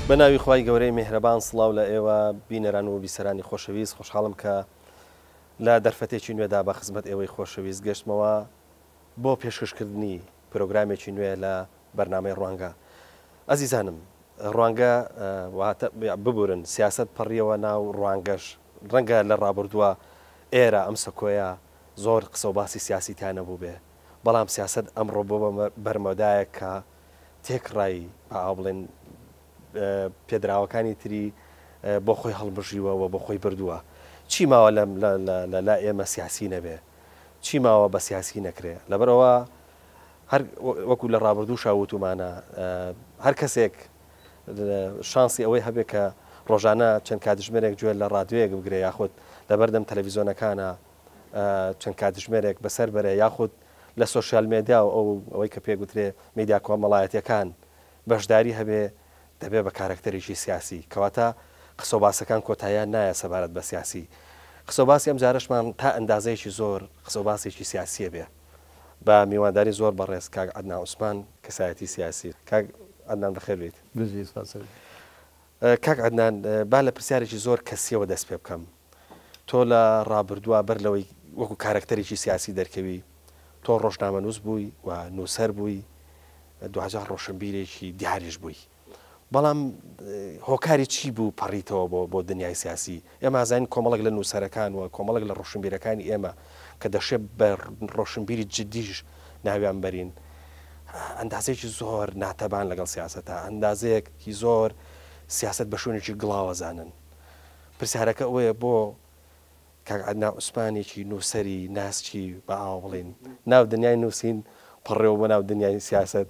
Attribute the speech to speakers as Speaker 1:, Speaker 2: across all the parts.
Speaker 1: بەناوی خوای گەورەی میهرەبان سڵاو لە ئێوە بینەران و بیسەرانی خۆشەویست خۆشحاڵم کە لە دەرفەتێکی نوێدا بە خزمەت ئێوەی خۆشەویست گەشتمەوە بۆ پێشکەشکردنی پرۆگرامێکی نوێ لە بەرنامەی ڕوانگە. ئەزیزانم ڕوانگە ببورن سیاست پەڕیەوە ناو ڕوانگەش ڕەنگە لە ڕابردووە ئێرە ئەم سەکۆیە زۆر قسە و باسی سیاسیتان نەبوو بێ، بەڵام سیاست ئەمڕۆ بۆ بەرمەدایە کە تێکڕای بڵێن پێدراوەکانی تری بۆ خۆی هەڵبژیوەوە بۆ خۆی بردووە. چی ماوە لە ئێمە سیاسی نەبێ، چی ماوە بە سیاسی نەکرێ، لەبەرەوە هەر وەکو لە ڕابردوو شاوتومانە هەر کەسێک شانسی ئەوەی هەبێ کە ڕۆژانە چەند کاتژمێرێک گوێ لە ڕادیۆیەک بگرێ یاخود لە بەردەم تەلەڤیزۆنەکانە چەند کاتژمێرێک بەسەر بەرێ یاخود لە سۆشیال مێدیا و ئەوەی کە پێگوترێ میدیا کۆمەڵایەتیەکان بەشداری هەبێ دەبێ بە کارکتەرێکی سیاسی، کەواتە قسەوباسەکان کۆتاییان نایە سەبارەت بە سیاسی. قسەوباسی ئەم جارەشمان تا ئەندازەیەکی زۆر قسەوباسێکی سیاسیە بێ بە میوانداری زۆر بەڕێز کاک عەدنان عوسمان کەسایەتی سیاسی. کاک عەدنان بەخێر بێیت. کاک عەدنان با لە پرسیارێکی زۆر کەسیەوە دەست پێ بکەم. تۆ لە ڕابردووە بەر لەوەی وەکو کارکتەرێکی سیاسی دەرکەوی، تۆ ڕۆژنامەنووس بووی و نووسەر بووی، دوهزار ڕۆشنبیرێکی دیاریش بووی، بەڵام هۆکاری چی بوو پەڕیتەوە بۆ دنیای سیاسی؟ ئێمە ئازانین کۆمەڵک لە نووسەرەکان و کۆمەڵک لە ڕۆشنبیرەکانی ئێمە کە دەشێت بە ڕۆشنبیری جدیش ناویان بەرین، ئەندازەیەکی زۆر ناتەبان لەگەڵ سیاسەتە، ئەندازەیەکی زۆر سیاست بە شوێنێکی گڵاوەزانن. پرسیارەکە ئەوەیە بۆ کاک عەدنان عوسمانێکی نووسەری ناسچی بە ئاو بڵین ناو دنیای نووسین پڕێەوە بە ناو دنیای سیاست،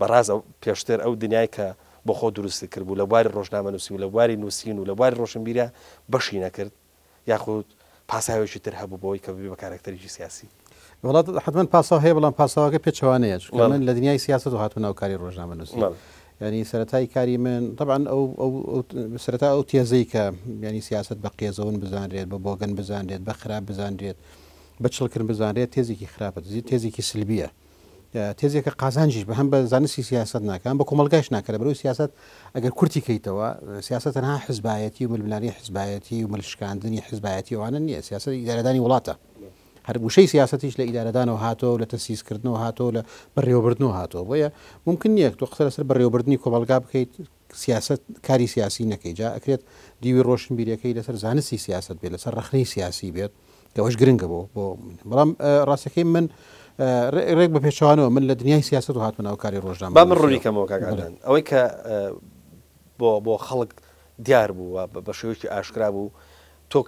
Speaker 1: بەڕاز پێشتر ئەو دنیای کە بۆ خۆ دروستی کرد بوو لە بواری ڕۆژنامەنووسی و لە بواری نووسین و لە بواری ڕۆشنبیرە بەشی نەکرد، یاخود پاساوێکی تر هەبوو بۆی کە ببێ بە کارکتەرێکی سیاسی؟
Speaker 2: وڵات حتمما پاساو هەیە، بەڵام پاساوەکە پێچەوانەیە، چونکە من لە دنیای سیاست و هاتوو ناو کاری ڕۆژنامەنووسی. ینی سەرەتای کاری من طبعا سەرەتا ئەو تێزەی کە ینی سیاست بە قێزەون بزانرێت، بە بۆگەن بزانرێت، بە خراپ بزانرێت، بە چڵکردن بزانرێت، تێزێکی خراپە، تێزێکی سلبیە، تێزێکە قازانجیش بە هەم بە زانستی سیاست ناکەم بە کۆمەلگایش ناکە. بەرەوەی سیاست ئەگەر کورتی کەیتەوە، سیاست تەنها حزبایەتی و ململانی حزبایەتی و ملشکاندنی حزبایەتی ئەوانە نییە، سیاست ئیدارەدانی وڵاتە. هەر وشەی سیاستیش لە ئیدارەدانەوە هاتۆ، لە تەسیسکردنەوە هاتۆ، لە بەڕێوەبردنەوە هاتۆ. بۆیە ممکن نییە تۆ قسە لەسەر بەڕێوەبردنی کۆمەلگا بکەیت سیاست کاری سیاسی نەکەی. جا ئەکرێت دیوی ڕۆشنبیریەکەی لەسەر زانستی سیاست بێت، لەسەر ڕخنەی سیاسی بێت، کەەوەش گرنگە بۆ بەڵام ڕاستەکەی من ڕێک بە پێچوانەوە من لە دنیای سیاست و هاتووە ناو کاری ڕۆژنامە.
Speaker 1: با من ڕوونیکەمەوە کاک عەدنان ئەوەی کە بۆ خەڵک دیار بوو بە شێوەیەکی ئاشکرا بوو، تۆ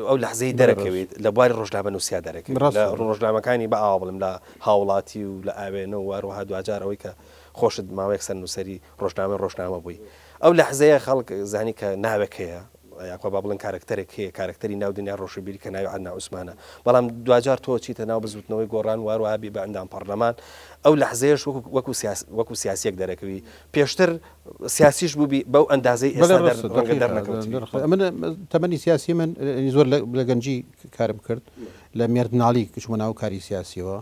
Speaker 1: ئەو لەحزەی دەرەکەوێت لە بواری ڕۆژنامەنووسیا دەرەکەوێت، لە ڕۆژنامەکانی بە ئاوا بڵم لە هاوڵاتی و لە ئاوێنە و هەروەها دوجار ئەوەی کە خۆشت ماوەیەک سەر نووسەری ڕۆژنامە بووی، ئەو لەحزەیە خەڵک زانی کە ناوێکەیە یاکۆ با بڵن کارکتەرێک هەیە، کارکتەری ناو دنیای ڕۆژنبیری کە ناوی عەدنان عوسمانە، بەڵام دوجار تۆ چیتە ناو بزوتنەوەی گۆڕان و هەروەها بی بە ئەندام پەرلەمان، ئەو لەحزەیەش وەکو سیاسیەک دەرەکەوی، پێشتر سیاسیش بووبی بەو ئەندازەی ئێستا دەرنەکەوت.
Speaker 2: من تەمەنی سیاسی من زۆر لە گەنجی کارم کرد، لە مێردناڵی کچمە ناو کاری سیاسیەوە،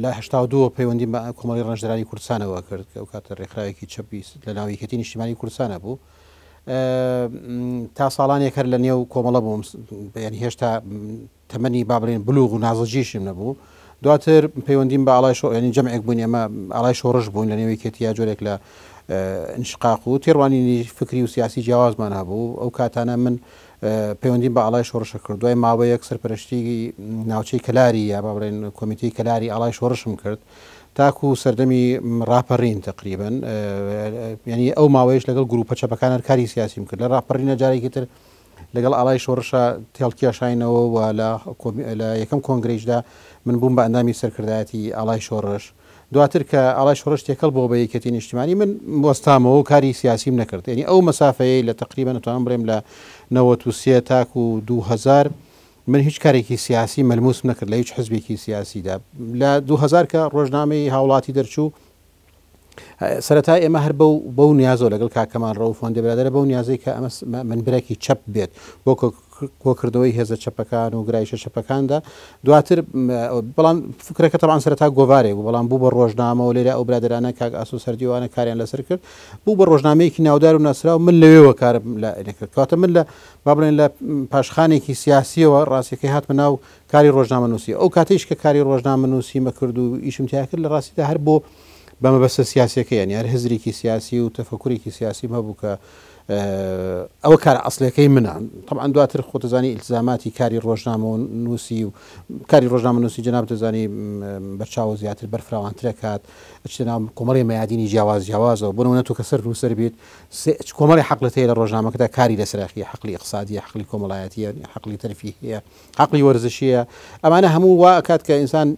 Speaker 2: لە 1970 پەیوەندی بە کۆمەڵی ڕەنجدەرانی کوردستانەوە کرد کە ئەو کاتە ڕێکخراوێکی چەپی لە ناو یەکێتی نیشتیمانی کوردستانە بوو. تا ساڵانێک هەر لە نێو کۆمەڵە بووم، ینی هێشتا تەمەنی با بڵێن بلوغ و نازڵجیشم نەبوو. دواتر پەیوەندیم بە ئاڵای ینی جەمعێک بوون، ئێمە ئاڵای شۆڕش بوون لە نێو یەکێتیە، جۆرێک لە انشقاق و تێڕوانینی فکری و سیاسی جیاوازمان هەبوو. ئەو کاتانە من پەیوەندیم بە ئاڵای شۆڕشە کرد، دوای ماوەیەک سەرپەرشتی ناوچەی کەلاری یا با بڵێن کۆمیتەی کەلاری ئاڵای شۆڕشم کرد تاکو سەردەمی ڕاپەڕین تقریبن، ینی ئەو ماوەیەش لەگەڵ گروپە چەپەکان کاری سیاسیم کرد. لە ڕاپەڕینە جارێکی تر لەگەڵ ئاڵای شۆڕشە تێڵکێشاینەوە و لە یەکەم کۆنگرەیشدا من بووم بە ئەندامی سەرکردایەتی ئاڵای شۆڕش. دواتر کە ئاڵای شۆڕش تێکەڵ بۆ بە یەکێتی نیشتیمانی من وەستامەوە و کاری سیاسیم نەکرد، ینی ئەو مەسافەیە لە تقریبا نتوانم بڵێم لە 93 تاکو 2000 من هیچ کارێکی سیاسی مەلموسم نەکرد لە هیچ حزبێکی سیاسیدا. لە 2000 کە ڕۆژنامەی هاوڵاتی دەرچوو، سەرەتا ئێمە هەر بەو نیازەوە لەگەڵ کاکەمان ڕەوف فۆندێ برادەرە بەو نیازەی کە ئەمە منبەرێکی چەپ بێت بۆ کۆکردنەوەی هێزە چەپەکان و گرایشە چەپەکاندا دواتر بەڵام فکرەکە تەبعاً سەرەتا گۆڤارێک بوو بەڵام بوو بە ڕۆژنامە و لێرە ئەو برادرانە کاک ئاسو سەردیوانە کاریان لەسەر کرد بوو بە ڕۆژنامەیەکی ناودار و ناسرا و من لەوێوە کارم لەکرد کاتە من لە با بڵێن لە پاشخانێکی سیاسیەوە ڕاستیەکەی هاتمە ناو کاری ڕۆژنامە نووسی ئەو کاتەیش کە کاری ڕۆژنامە نووسیمە کرد و ئیشم تیا کرد لە ڕاستیدا هەر بۆ بەمەبەستە سیاسیەکە یعنی هەر هزرێکی سیاسی و تەفەکوڕێکی سیاسی هەبوو کە ئەوە کار ئەسلەکەی منە طبعا دواتر خۆتەزانی ئیلتزاماتی کاری ڕۆژنامە و نووسی و کاری ڕۆژنامە نووسی جەناب دەزانی بەرچاو زیاتر بەرفراوانترە کات ئەچتە کۆمەڵی مەیادینی جیاوازەوە بۆ نمونە تۆ کە سەر ڕووسەر بیت کۆمەڵی حەقڵت هەیە لە ڕۆژنامەکەدا کاری لەسەرەخی حەقلی اقتصادیە حەقلی کۆمەڵایەتیە حەقلی تەرفیهەیە حەقلی وەرزشیە ئەمانە هەموو وا ئەکات کە ئینسان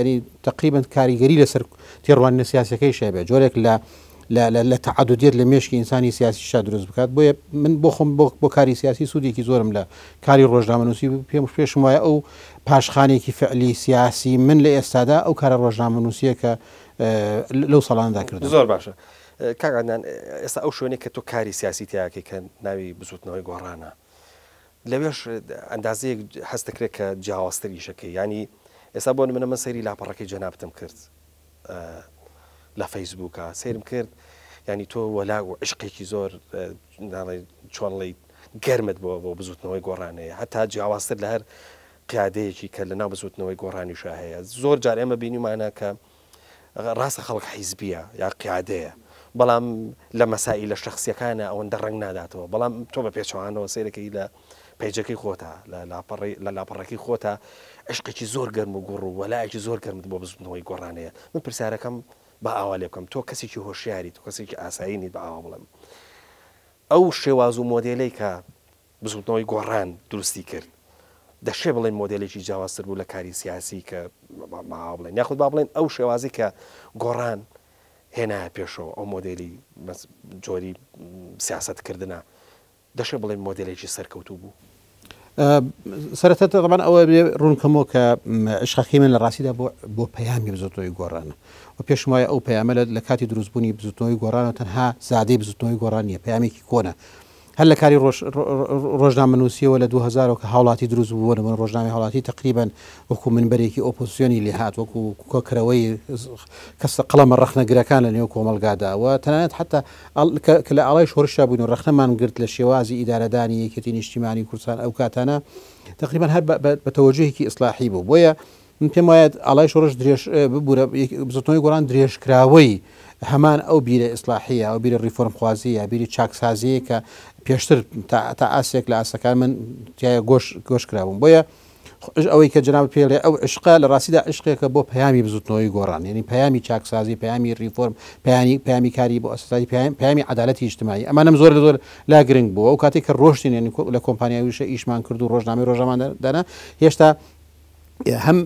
Speaker 2: ینی تقریبا کاریگەری لەسەر تێڕوانینە سیاسەکەی شەبێ جۆرێک لە تعددیت لە مێشکی ئینسانی سیاسی شا دروست بکات بۆیە من بۆ خۆم بۆ کاری سیاسی سوودێکی زۆرم لە کاری ڕۆژنامە نووسی پێشم وایە ئەو پاشخانێکی فعلی سیاسی من لە ئێستادا ئەو کارە ڕۆژنامە نووسیە کە لەو ساڵاندا کرد
Speaker 1: زۆر باشە کاکدان ئێستا ئەو شوێنێک کە تۆ کاری سیاسی تیاکەی کە ناوی بزوتنەوەی گۆڕانە لەوێش ئەندازەیەک هەست دەکرێت کە جیاوازتریشەکەی ینی ئێستا بۆ منە من سەیری لاپەڕەکەی جەنابتم کرد لە فەیسبووکە سیرم کرد ینی تۆ وەلا و عشقێکی زۆر چۆنڵی گەرمت بۆ بزوتنەوەی گۆڕانەیە هەتا جیاوازتر لە هەر قیادەیەکی کە لە ناو بزوتنەوەی گۆڕانیشە هەیە زۆر جار ئێمە بینیمانە کە ڕاستە خەڵک حیزبیە یا قیادەیە بەڵام لە مەسائل لە شخصیەکانە ئەوەندە ڕنگ ناداتەوە بەڵام تۆ بە پێچوانەوە سیرەکەی لە پیجەکەی خۆتە لە لاپەڕەکەی خۆتە عشقێکی زۆر گەرم و گوڕ و وەلایەکی زۆر گەرمت بۆ بزوتنەوەی گۆڕانەیە من پرسیارەکەم بە ئاوا لێ بکەم تۆ کەسێکی هۆشیاری تۆ کەسێکی ئاساییت بە ئاوا بڵێم ئەو شێواز و مۆدێلەی کە بزوتنەوەی گۆڕان دروستی کرد دەشێ بڵێن مۆدلێکی جیاوازتر بوو لە کاری سیاسی کە با بڵێن یاخود با بڵێن ئەو شێوازی کە گۆڕان هێنایە پێشەوە ئەو مۆدلی جۆری سیاستکردە دەشێ بڵێن مۆدلێکی سەرکەوتوو بوو
Speaker 2: سەرەتا طبعا ئەوە ڕوونکەمەوە کە عشقەکەی من لە ڕاستیدا بۆ پەیامی بزوتنەوەی گۆڕانە و پێشم وایە ئەو پەیامە لە کاتی دروستبوونی بزوتنەوەی گۆڕانە تەنها زادەی بزوتنەوەی گۆڕان نیە پەیامێکی کۆنە هەر لە کاری ڕۆژنامە نووسیەوە لە 2000 کە هاوڵاتی دروست بووە من ڕۆژنامەی هاوڵاتی تقریبا وەکو منبەرێکی ئۆپۆزیسیۆنی لێ هات وەکو کۆکرەوەی کەسە قەڵەمە ڕەخنەگرەکان لە نێو کۆمەلگادا و تەنانەت حتا کە لە ئاڵای شۆڕشا بووین و ڕەخنەمان گرت لە شێوازی ئیدارەدانی یەکێتی نیشتیمانی کوردستان ئەو کاتانە تقریبا هەر بە تەوەجوهێکی ئیسلاحی بوو بۆیە من پێم وایە ئاڵای شۆڕش درێژ ببوورە بزوتنەوەی گۆڕان درێژکراوەی هەمان ئەو بیرە ئیسلاحیە ئەو بیرە ریفۆرم خوازیە بیری چاکسازیە کە پێشتر تا ئاسێک لە ئاسەکان من تایە گۆش کراوم بۆیە ئەوەی کە جناب پێڵێ ئەو عشقا لە ڕاستیدا عشقێکە بۆ پەیامی بزوتنەوەی گۆڕان یعنی پەیامی چاکسازی پەیامی ریفۆرم پەیامی کاری بۆ ئەساسایی پەیامی عەدالەتی ئیجتیماعی ئەمانەم زۆر لا گرنگ بووە ئەو کاتێک کە ڕۆشتین یعنی لە کۆمپانیای وشە ئیشمان کرد و ڕۆژنامەی ڕۆژەماندانا هێشتا هەم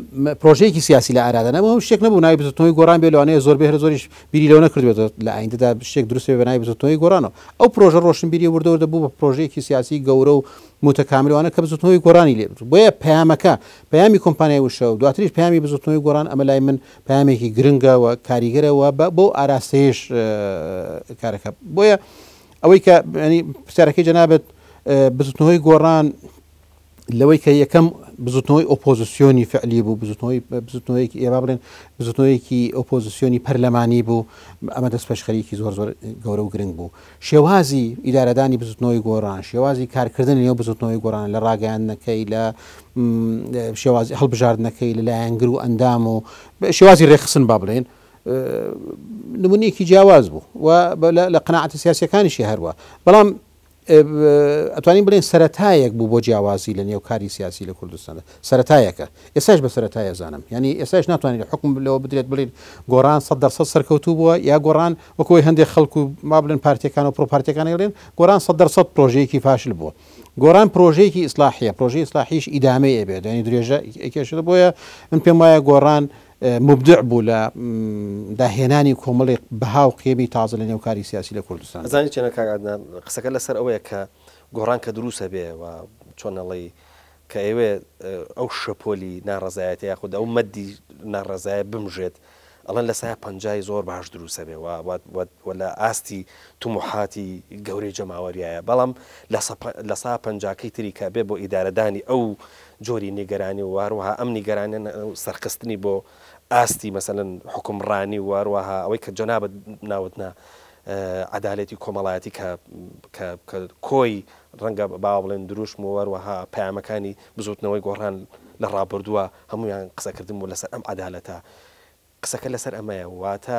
Speaker 2: پرۆژەیەکی سیاسی لە ئارادانە هەم شتێک نەبوو ناوی بزوتنەوەی گۆڕان بێ لەوانەیە زۆر بێ زۆریش بیری لەو نەکردوێتەوە لە ئایندەدا شتێک دروست بێ بە ناوی بزوتنەوەی گۆڕانەوە ئەو پرۆژە ڕۆشنبیری وردەوردە بوو بە پرۆژەیەکی سیاسی گەورە و متەکاملوانە کە بزوتنەوەی گۆڕانی لێ بۆیە پەیامەکە پەیامی کۆمپانیای وشە و دواتریش پەیامی بزوتنەوەی گۆڕان ئەمە لای من پەیامێکی گرنگەوە کاریگەرەوە بۆ ئاراستەیەش کارەکە بۆیە ئەوەی کە ینی پرسیارەکەی جەنابەت بزوتنەوەی گۆڕان لەوەی کە یەکەم بزوتنەوەی ئۆپۆزیسیۆنی فعلی بوو بزوتنەوەیکی ئێوە بڵێن بزوتنەوەیکی ئۆپۆزیسیۆنی پەرلەمانی بوو ئەمە دەست پێشخەریکی زۆر گەورە و گرنگ بوو شێوازی ئیدارەدانی بزوتنەوەی گۆڕان شێوازی کارکردن لەنێو بزوتنەوەی گۆڕان لە ڕاگەیاندنەکەی لە شێوازی هەڵبژاردنەکەی لە لایەنگر و ئەندام و شێوازی ڕێخستن با بڵێن نمونەیەکی جیاواز بوو و لە قەناعەتە سیاسیەکانیشی هەروە بەڵام ئەتوانین بڵێن سەرەتایەک بوو بۆ جیاوازی لە نێو کاری سیاسی لە کوردستاندا سەرەتایەکە ئێستاش بە سەرەتایە زانم ینی ئێستاش ناتوانین حکم لەوە بدرێت بڵێن گۆڕان 100% سەرکەوتوو بووە یا گۆڕان وەکوی هەندێک خەڵکو ما بڵێن پارتیەکان و پرۆپارتیەکان بڵێن گۆڕان 100% پرۆژەیەکی فاشل بووە گۆڕان پرۆژەیەکی ئیسلاحیە پرۆژەی ئیسلاحیش ئیدامەی ئەبێت ینی درێژە ئەکێشێت بۆیە من پێم وایە گۆڕان مبدع بوو لە داهێنانی کۆمەڵی بەها و قێمی تازە لە نێوکاری سیاسی لە کوردستان
Speaker 1: زانی چێنە کاگادان قسەکە لەسەر ئەوەیە کە گۆڕان کە دروسە بێ و چۆنەڵی کە ئێوێ ئەو شەپۆلی ناڕزایەتی یاخود ئەو مەدی ناڕزایە بمژێت ئەڵەن لە سایە پەنجای زۆر باش دروستە بێ و لە ئاستی تومحاتی گەورەی جەماوەریایە بەڵام لە سا پەنجاکەی تری کە بێ بۆ ئیدارەدانی ئەو جۆری نیگەرانی و واروها ئەم نیگەرانە سەرخستنی بۆ ئاستی مەسەلەن حکومڕانی و واروها ئەوەی کە جەنابەت ناوتنا عدالەتی کۆمەڵایەتی کە کۆی ڕەنگە باوا بڵێن دروشم و وەروەها پەیامەکانی بزوتنەوەی گۆڕان لە ڕابردووە هەمویان قسەکردن و لەسەر ئەم عدالەتە قسەکە لەسەر ئەمەیە واتە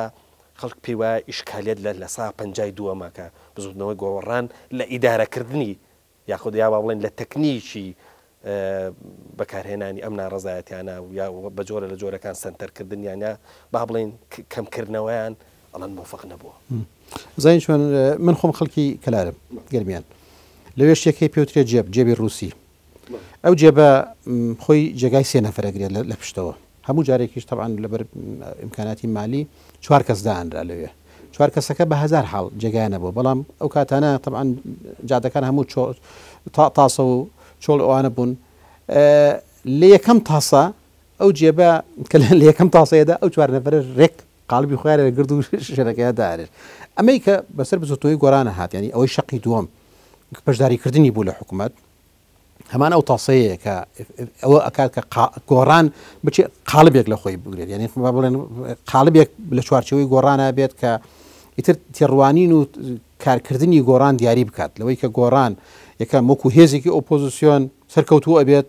Speaker 1: خەڵک پێی وایە ئیشکالێت لە سا پەنجای دووەمە کە بزوتنەوەی گۆڕان لە ئیدارەکردنی یاخود یا با بڵێن لە تەکنیکی بەکارهێنانی ئەم ناڕەزایەتیانە یا بە جۆرە لە جۆرەکان سنتەرکردنیان یا با بڵێن کەمکردنەوەیان ئەڵەن موفق نەبووە.
Speaker 2: زین چۆن من خۆم خەڵکی کەلارم گەرمیان لەوێ شتێکی پێوترێت جێبی ڕووسی ئەو جێبە خۆی جێگای 3 نەفرەگرێت لە پشتەوە هەموو جارێکیش طبعاً لەبەر ئیمکاناتی مالی 4 کەس دانرا لەوێ 4 کەسەکە بە 1000 حاڵ جێگای نەبوو بەڵام ئەو کاتانە طبعاً جادەکان هەموو تاسە و چۆڵ ئەوانە بوون لە یەکەم تاسە ئەو جێبە کە لە یەکەم تاسەیەدا ئەو 4 نەفرە ڕێک قالبی خۆیان لەگرد و شەرەکەیە دارێت ئەمەی کە بەسەر بزوتنەوەی گۆڕانە هات ینی ئەوەی شەقی دووەم بەشداریکردنی بوو لە حکوومەت هەمان ئەو تاسەیە کە ئەوە ئەکات کە گۆڕان بچێ قالبێک لە خۆی بگرێت یعنی بڵێن قالبێک لە چوارچەوەی گۆڕانە بێت کە ئیتر تێڕوانین و کارکردنی گۆڕان دیاری بکات لەوەی کە گۆڕان یەکەم وەکو هێزێکی ئۆپۆزیسیۆن سەرکەوتوو ئەبێت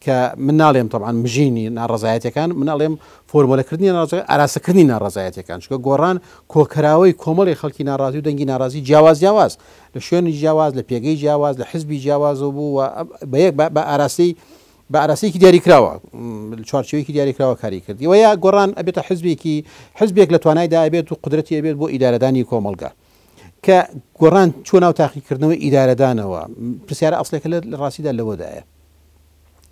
Speaker 2: کە من ناڵێم طبعاً مژینی ناڕەزایەتەکان من ناڵێم فۆرمۆلەکردنی ئاراسەکردنی ناڕەزایەتەکان چکە گۆڕان کۆکراوەی کۆمەڵی خەڵکی ناڕازی و دەنگی ناڕازی جیاواز لە شوێنی جیاواز لە پێگەی جیاواز لە حزبی جیاوازەوە بوو بە ئاراسەیەکی دیاریکراوە چوارچێوەیەکی دیاریکراوە کاری کردی و یا گۆڕان ئەبێتە حزبێک لە توانایدا ئەبێت و قدرەتی ئەبێت بۆ ئیدارەدانی کۆمەلگا کە گۆڕان چۆن ناو تاقیکردنەوەی ئیدارەدانەوە پرسیارە ئەسڵێکە لە ڕاستیدا لەوەدایە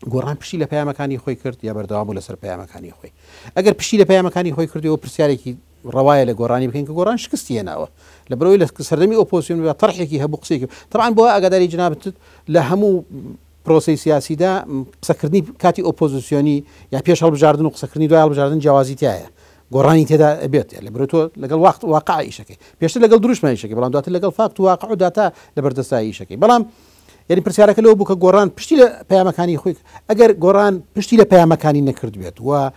Speaker 2: گۆڕان پشتی لە پەیامەکانی خۆی کرد یا بەردەوام بوو لەسەر پەیامەکانی خۆی ئەگەر پشتی لە پەیامەکانی خۆی کردەوە پرسیارێکی ڕەوایە لە گۆڕانی بکەین کە گۆڕان شکستی هێناوە لە بەرەوەی لە سەردەمی ئۆپۆزیسیۆن بە تەرحێکی هەبوو قسێکی طبعاً بۆ ئاگاداری جنابەت لە هەموو پرۆسەی سیاسیدا قسەکردنی کاتی ئۆپۆزیسیۆنی یا پێش هەڵبژاردن و قسەکردنی دوای هەڵبژاردن جیاوازی تایە گۆڕانی تێدا ئەبێت لە بەرەوەی تۆ لەگەڵ واقع ئیشەکەی پێشتر لەگەڵ دروشمە ئیشەکەی بەڵام دواتر لەگەڵ فاکت و واقع و داتا لە بەردەستایی ئیشەکەی بەڵام یعنی پرسیارەکە لەوە بوو کە گۆڕان پشتی لە پەیامەکانی خۆی ئەگەر گۆڕان پشتی لە پەیامەکانی نەکرد بێت و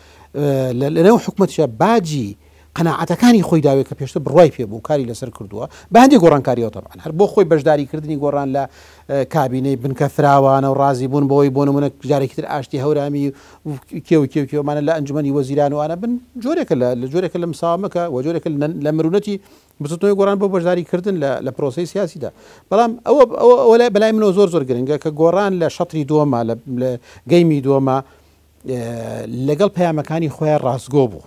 Speaker 2: لەنێو حکومەتیشە باجی قەناعەتەکانی خۆی داوێت کە پێشتر بڕوای پێ بوو کاری لەسەر کردووە بە هەندێک گۆڕانکاریەوە طبعاً هەر بۆ خۆی بەشداریکردنی گۆڕان لە کابینەی بنکە فراوانە و ڕازی بوون بۆی بۆ نمونە جارێکی تر ئاشتی هەورامی کێوکێوکێومانە لە ئەنجومەنی وەزیران وانە بن جۆرێکە لە مساوامەکە و جۆرێکە لە مرونەتی بزوتنەوەی گۆڕان بۆ بەشداریکردن لە پرۆسەی سیاسیدا بەڵام ئەوە بەلای منەوە زۆر گرنگە کە گۆڕان لە شەتری دووەمە لە گەیمی دووەمە لەگەڵ پەیامەکانی خۆیان ڕاستگۆ بوو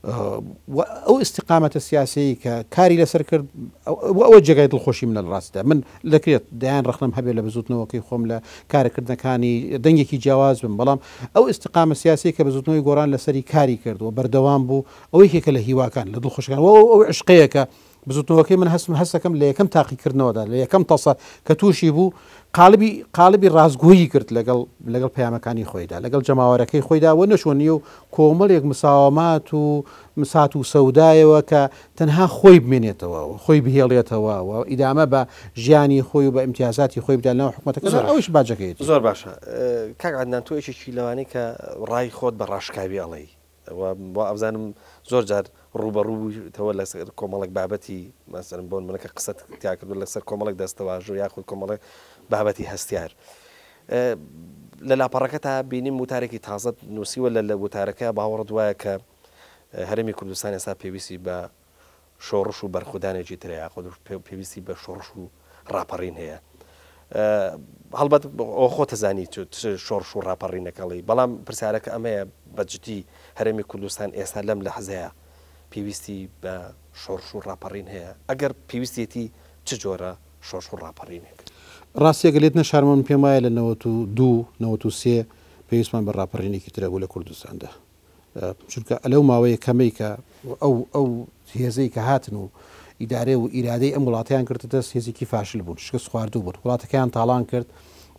Speaker 2: ئەو استقامەتە سیاسی کە کاری لەسەر کرد ئەوە جێگای دڵخۆشی منە ڕاستدا من دەکرێت دایان ڕخنم هەبێت لە بزوتنەوەکەی خۆم لە کارەکردنەکانی دەنگێکی جیاواز بم بەڵام ئەو استقامە سیاسی کە بزوتنەوەی گۆڕان لەسەری کاری کردەوە بەردەوام بوو ئەوەی کێکە لە هیواکان لە دڵخۆشەکان ئەو عشقەیەکە بزوتنەوەکەی من هەستەکەم لە یەکەم تاقیکردنەوەدا لە یەکەم تەسە کە تووشی بوو قالبی ڕازگۆیی کرد لەگەڵ پەیامەکانی خۆیدا لەگەڵ جەماوەرەکەی خۆیدا و نەشۆنی و کۆمەڵێک مساوامات و مسات و سەودایەوە کە تەنها خۆی بمێنێتەوە خۆی بهێڵێتەوە و ئیدامە بە ژیانی خۆی و بە ئیمتیازاتی خۆی بدانەوە حکومەتەکە ئەوش باجەکەیت
Speaker 1: زۆر باشە کاک عەدنان تۆ یەکێکی لەوانەی کە ڕای خۆت بە ڕاشکاوی ئەڵێی بۆ ئەبزانم زۆر جار ڕوبەڕووتەوە لەسەر کۆمەڵێک بابەتی مەسەرم بۆن منەکە قسەت تیا کردو لەسەر کۆمەڵێک دەستەواژۆ یاخود کۆمەڵێک بابەتی هەستیار لە لاپەڕەکە تا بینیم وتارێکی تازە نووسیوە لە وتارەکە باوەڕ دوایە کە هەرێمی کوردستان ئێستا پێویستی بە شۆڕش و بەرخودانێکی ترەیە خۆ پێویستی بە شۆڕش و ڕاپەڕین هەیە هەڵبەت خۆ تەزانی شۆڕش و ڕاپەڕینەکەڵی بەڵام پرسیارەکە ئەمەیە بەجددی هەرێمی کوردستان ئێستا لەم لەحزەیە پێویستی بە شۆڕش و ڕاپەڕین هەیە ئەگەر پێویستێتی چ جۆرە شۆڕش و ڕاپەڕینێک ڕاستیەکە لێت نەشارمەن پێم وایە لە 92 پێویستمان بە ڕاپەڕینێکی ترە بوو لە کوردستاندا چونکە ئەلەو ماوەیە کەمەی کە ئەو هێزەی کە هاتن و ئیدارێ و ئیرادەی ئەم وڵاتیان کردە دەست هێزێکی فاشل بوون شکست خواردوو بوون وڵاتەکەیان تاڵان کرد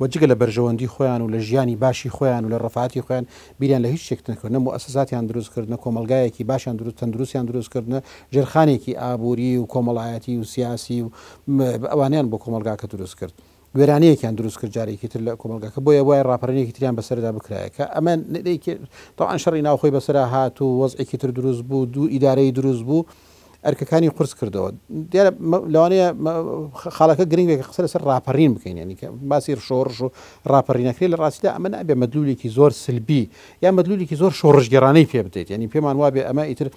Speaker 2: وەجگە لە بەرژەوەندی خۆیان و لە ژیانی باشی خۆیان و لە ڕەفاتی خۆیان بیریان لە هیچ شتێک نەکردنە مؤسساتیان دروستکردنە کۆمەلگایەکی باشیان تەندروستیان دروستکردنە ژێرخانێکی ئابووری و کۆمەڵایەتی و سیاسی و ئەوانیان بۆ کۆمەلگاکە دروست کرد وێرانەیەکیان دروست کرد جارێکی تر لە کۆمەلگاکە بۆیە وای ڕاپەرێکی تریان بەسەردا بکرایە کە ئەمە تاوان شەڕی ناوخۆی بەسەرا هات و وەزعێکی تر دروست بوو دوو ئیدارەی دروست بوو ئەرکەکانی قرس کردەوە دیارە لەوانەیە خاڵەکە گرنگێک قسە لەسەر ڕاپەڕین بکەین ینی کە باسی شۆڕژ و ڕاپەڕینەکرێت لە ڕاستیدا ئەمە نابێ مەدلولێکی زۆر سلبی یا مەدلولێکی زۆر شۆڕژگەرانەی پێ بدەیت ینی پێمان وابێ ئەمە ئیتر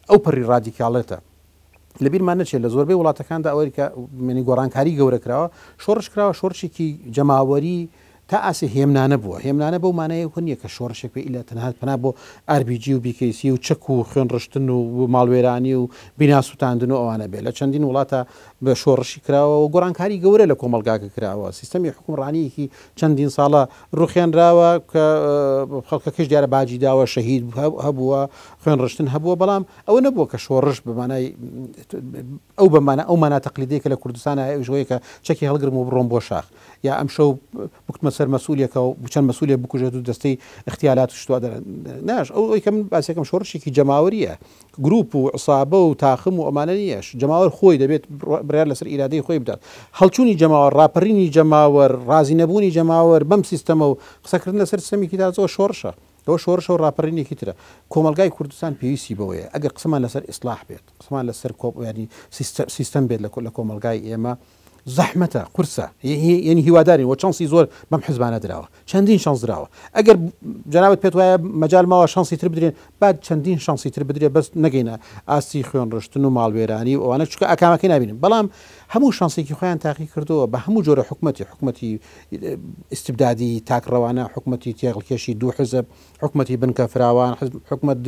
Speaker 2: ئەو پەڕی ڕادیکاڵێتە لەبیرمان نەچێت لە زۆربەی وڵاتەکاندا ئەوەیکە منی گۆڕانکاری گەورە کراوە شۆڕش کراوە شۆڕشێکی جەماوەری تا ئاسی هێمنانە بووە هێمنانە بەو مانەیە نییە کە شۆڕشێک پێ ئیلا تەنها پنا بۆ ئاربیجی و بیکەیسی و چەک و خوێن ڕشتن و ماڵوێرانی و بیناسووتاندن و ئەوانە بێت لە چەندین وڵاتە بە شۆڕشی کراوە و گۆڕانکاری گەورە لە کۆمەلگاکە کراوە سیستەمی حکومڕانیەکی چەندین ساڵە ڕوخێنراوە کە خەڵکەکەش دیارە باجی داوە شەهید هەبووە خوێن ڕشتن هەبووە بەڵام ئەوە نەبووە کە شۆڕش بمانای ئەو بەمانە ئەو مانە تەقلیدەیەکە لە کوردستانە ژۆیە کە چەکی هەڵگرم و بڕۆم بۆ شاخ یا ئەم شەو بکتمە سەر مەسئولێکە و چەند مەسئولێ بکوژێت و دەستەی اختیارات و شتوا ناش ئەو کەم باسێکم شۆڕشێکی جەماوەریە گروپ و عسابە و تاخم و ئەمانە نیەش جەماوەر خۆی دەبێت بڕیار لەسەر ئیرادەی خۆی بدات هەڵچوونی جەماوەر ڕاپەڕینی جەماوەر ڕازی نەبوونی جەماوەر بەم سیستەمە و قسەکردن لەسەر سیستەمێکی تازەوە شۆڕشە ئەوە شۆڕشە و ڕاپەڕینێکی ترە کۆمەلگای کوردستان پێویستی بەوەیە ئەگەر قسەمان لەسەر ئیسلاح بێت قسەمان لەسەر ینی سیستەم بێت لە کۆمەلگای ئێمە زەحمەتە قورسە یعنی هیوادارین وە چانسی زۆر بەم حزبانە دراوە چەندین شانس درراوە ئەگەر جنابەت پێت وایە مەجال ماوە شانسی تر بدرێن بعد چەندین شانسی تر بدرێت بەس نەگەینە ئاستی خوێن ڕشتن و ماڵوێرانی و ئەوانە چکە ئاکامەکەی نبینن بەڵام هەموو شانسێکی خۆیان تاقی کردەوە بە هەموو جۆرە حکومەتی استبدادی تاکڕەوانە حکومەتی تێغڵکێشی دوو حزب حکومەتی بنکە فراوان حکومەت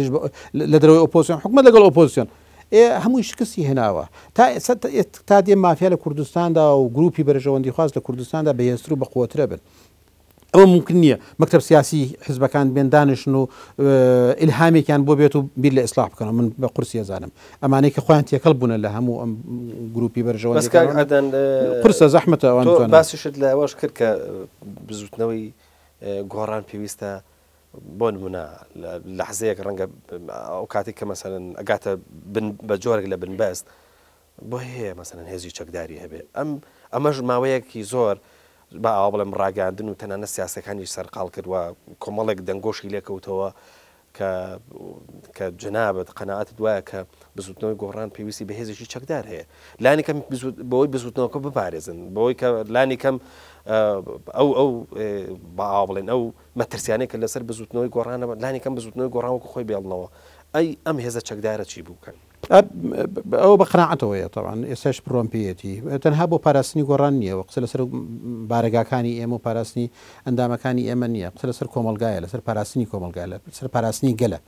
Speaker 2: لە دەرەوەی ئۆپۆزیسیۆن حکومەت لەگەڵ ئۆپۆزیسیۆن هەمووی شکستی هێناوە تا دێ مافیا لە کوردستاندا و گروپی بەرژەوەندی خواست لە کوردستاندا بەهێزتر و بەقوترە بن ئەوە ممکن نییە مەکتەب سیاسی حزبەکان بێن دانیشن و ئیلهامێکیان بۆ بێت و بیر لە ئیسلاح بکەن من بە قورسی ئەزانم ئەمانەی کە خۆیان تێکەڵ بوون لە هەموو ئەم گروپی بەرژەوەندی قورسە زەحمەتە ئەوان
Speaker 1: باسیشت لە ئەوەش کرد کە بزوتنەوەی گۆڕان پێویستە بۆ نمونە لەحزەیەک ڕەنگە ئەو کاتێک کە مەسەرەن ئەگاتە بە جۆرێک لە بنبەست بۆ هەیە مەسەرەن هێزی چەکداری هەبێ ئەمەش ماوەیەکی زۆر با ئاوا بڵێم ڕاگەاندن و تەنانە سیاسەکانی سەرقاڵ کردووە کۆمەڵێک دەنگۆشی لێکەوتەوە کە جنابەت قەناعەتت وایە کە بزوتنەوەی گۆڕان پێویستی بە هێزێکی چەکدار هەیە لانی کەم بەوەی بزوتنەوەکە بپارێزن بەوەی کە لانی کەم ئەو با بڵێن ئەو مەترسیانەی کە لەسەر بزوتنەوەی گۆڕانە لانی کەم بزوتنەوەی گۆڕانوەکو خۆی بێڵنەوە ئەم هێزە چەکدارە چی بووکەن
Speaker 2: ئەو بە قەناعەتەوەیە تەوان ئێستاش پرۆمپیەتی تەنها بۆ پاراستنی گۆڕان نییە قسە لەسەر بارگاکانی ئێمە و پاراستنی ئەندامەکانی ئێمە نییە قسە لەسەر کۆمەلگایە لەسەر پاراستنی کۆمەلگای لەسەر پاراستنی گەلە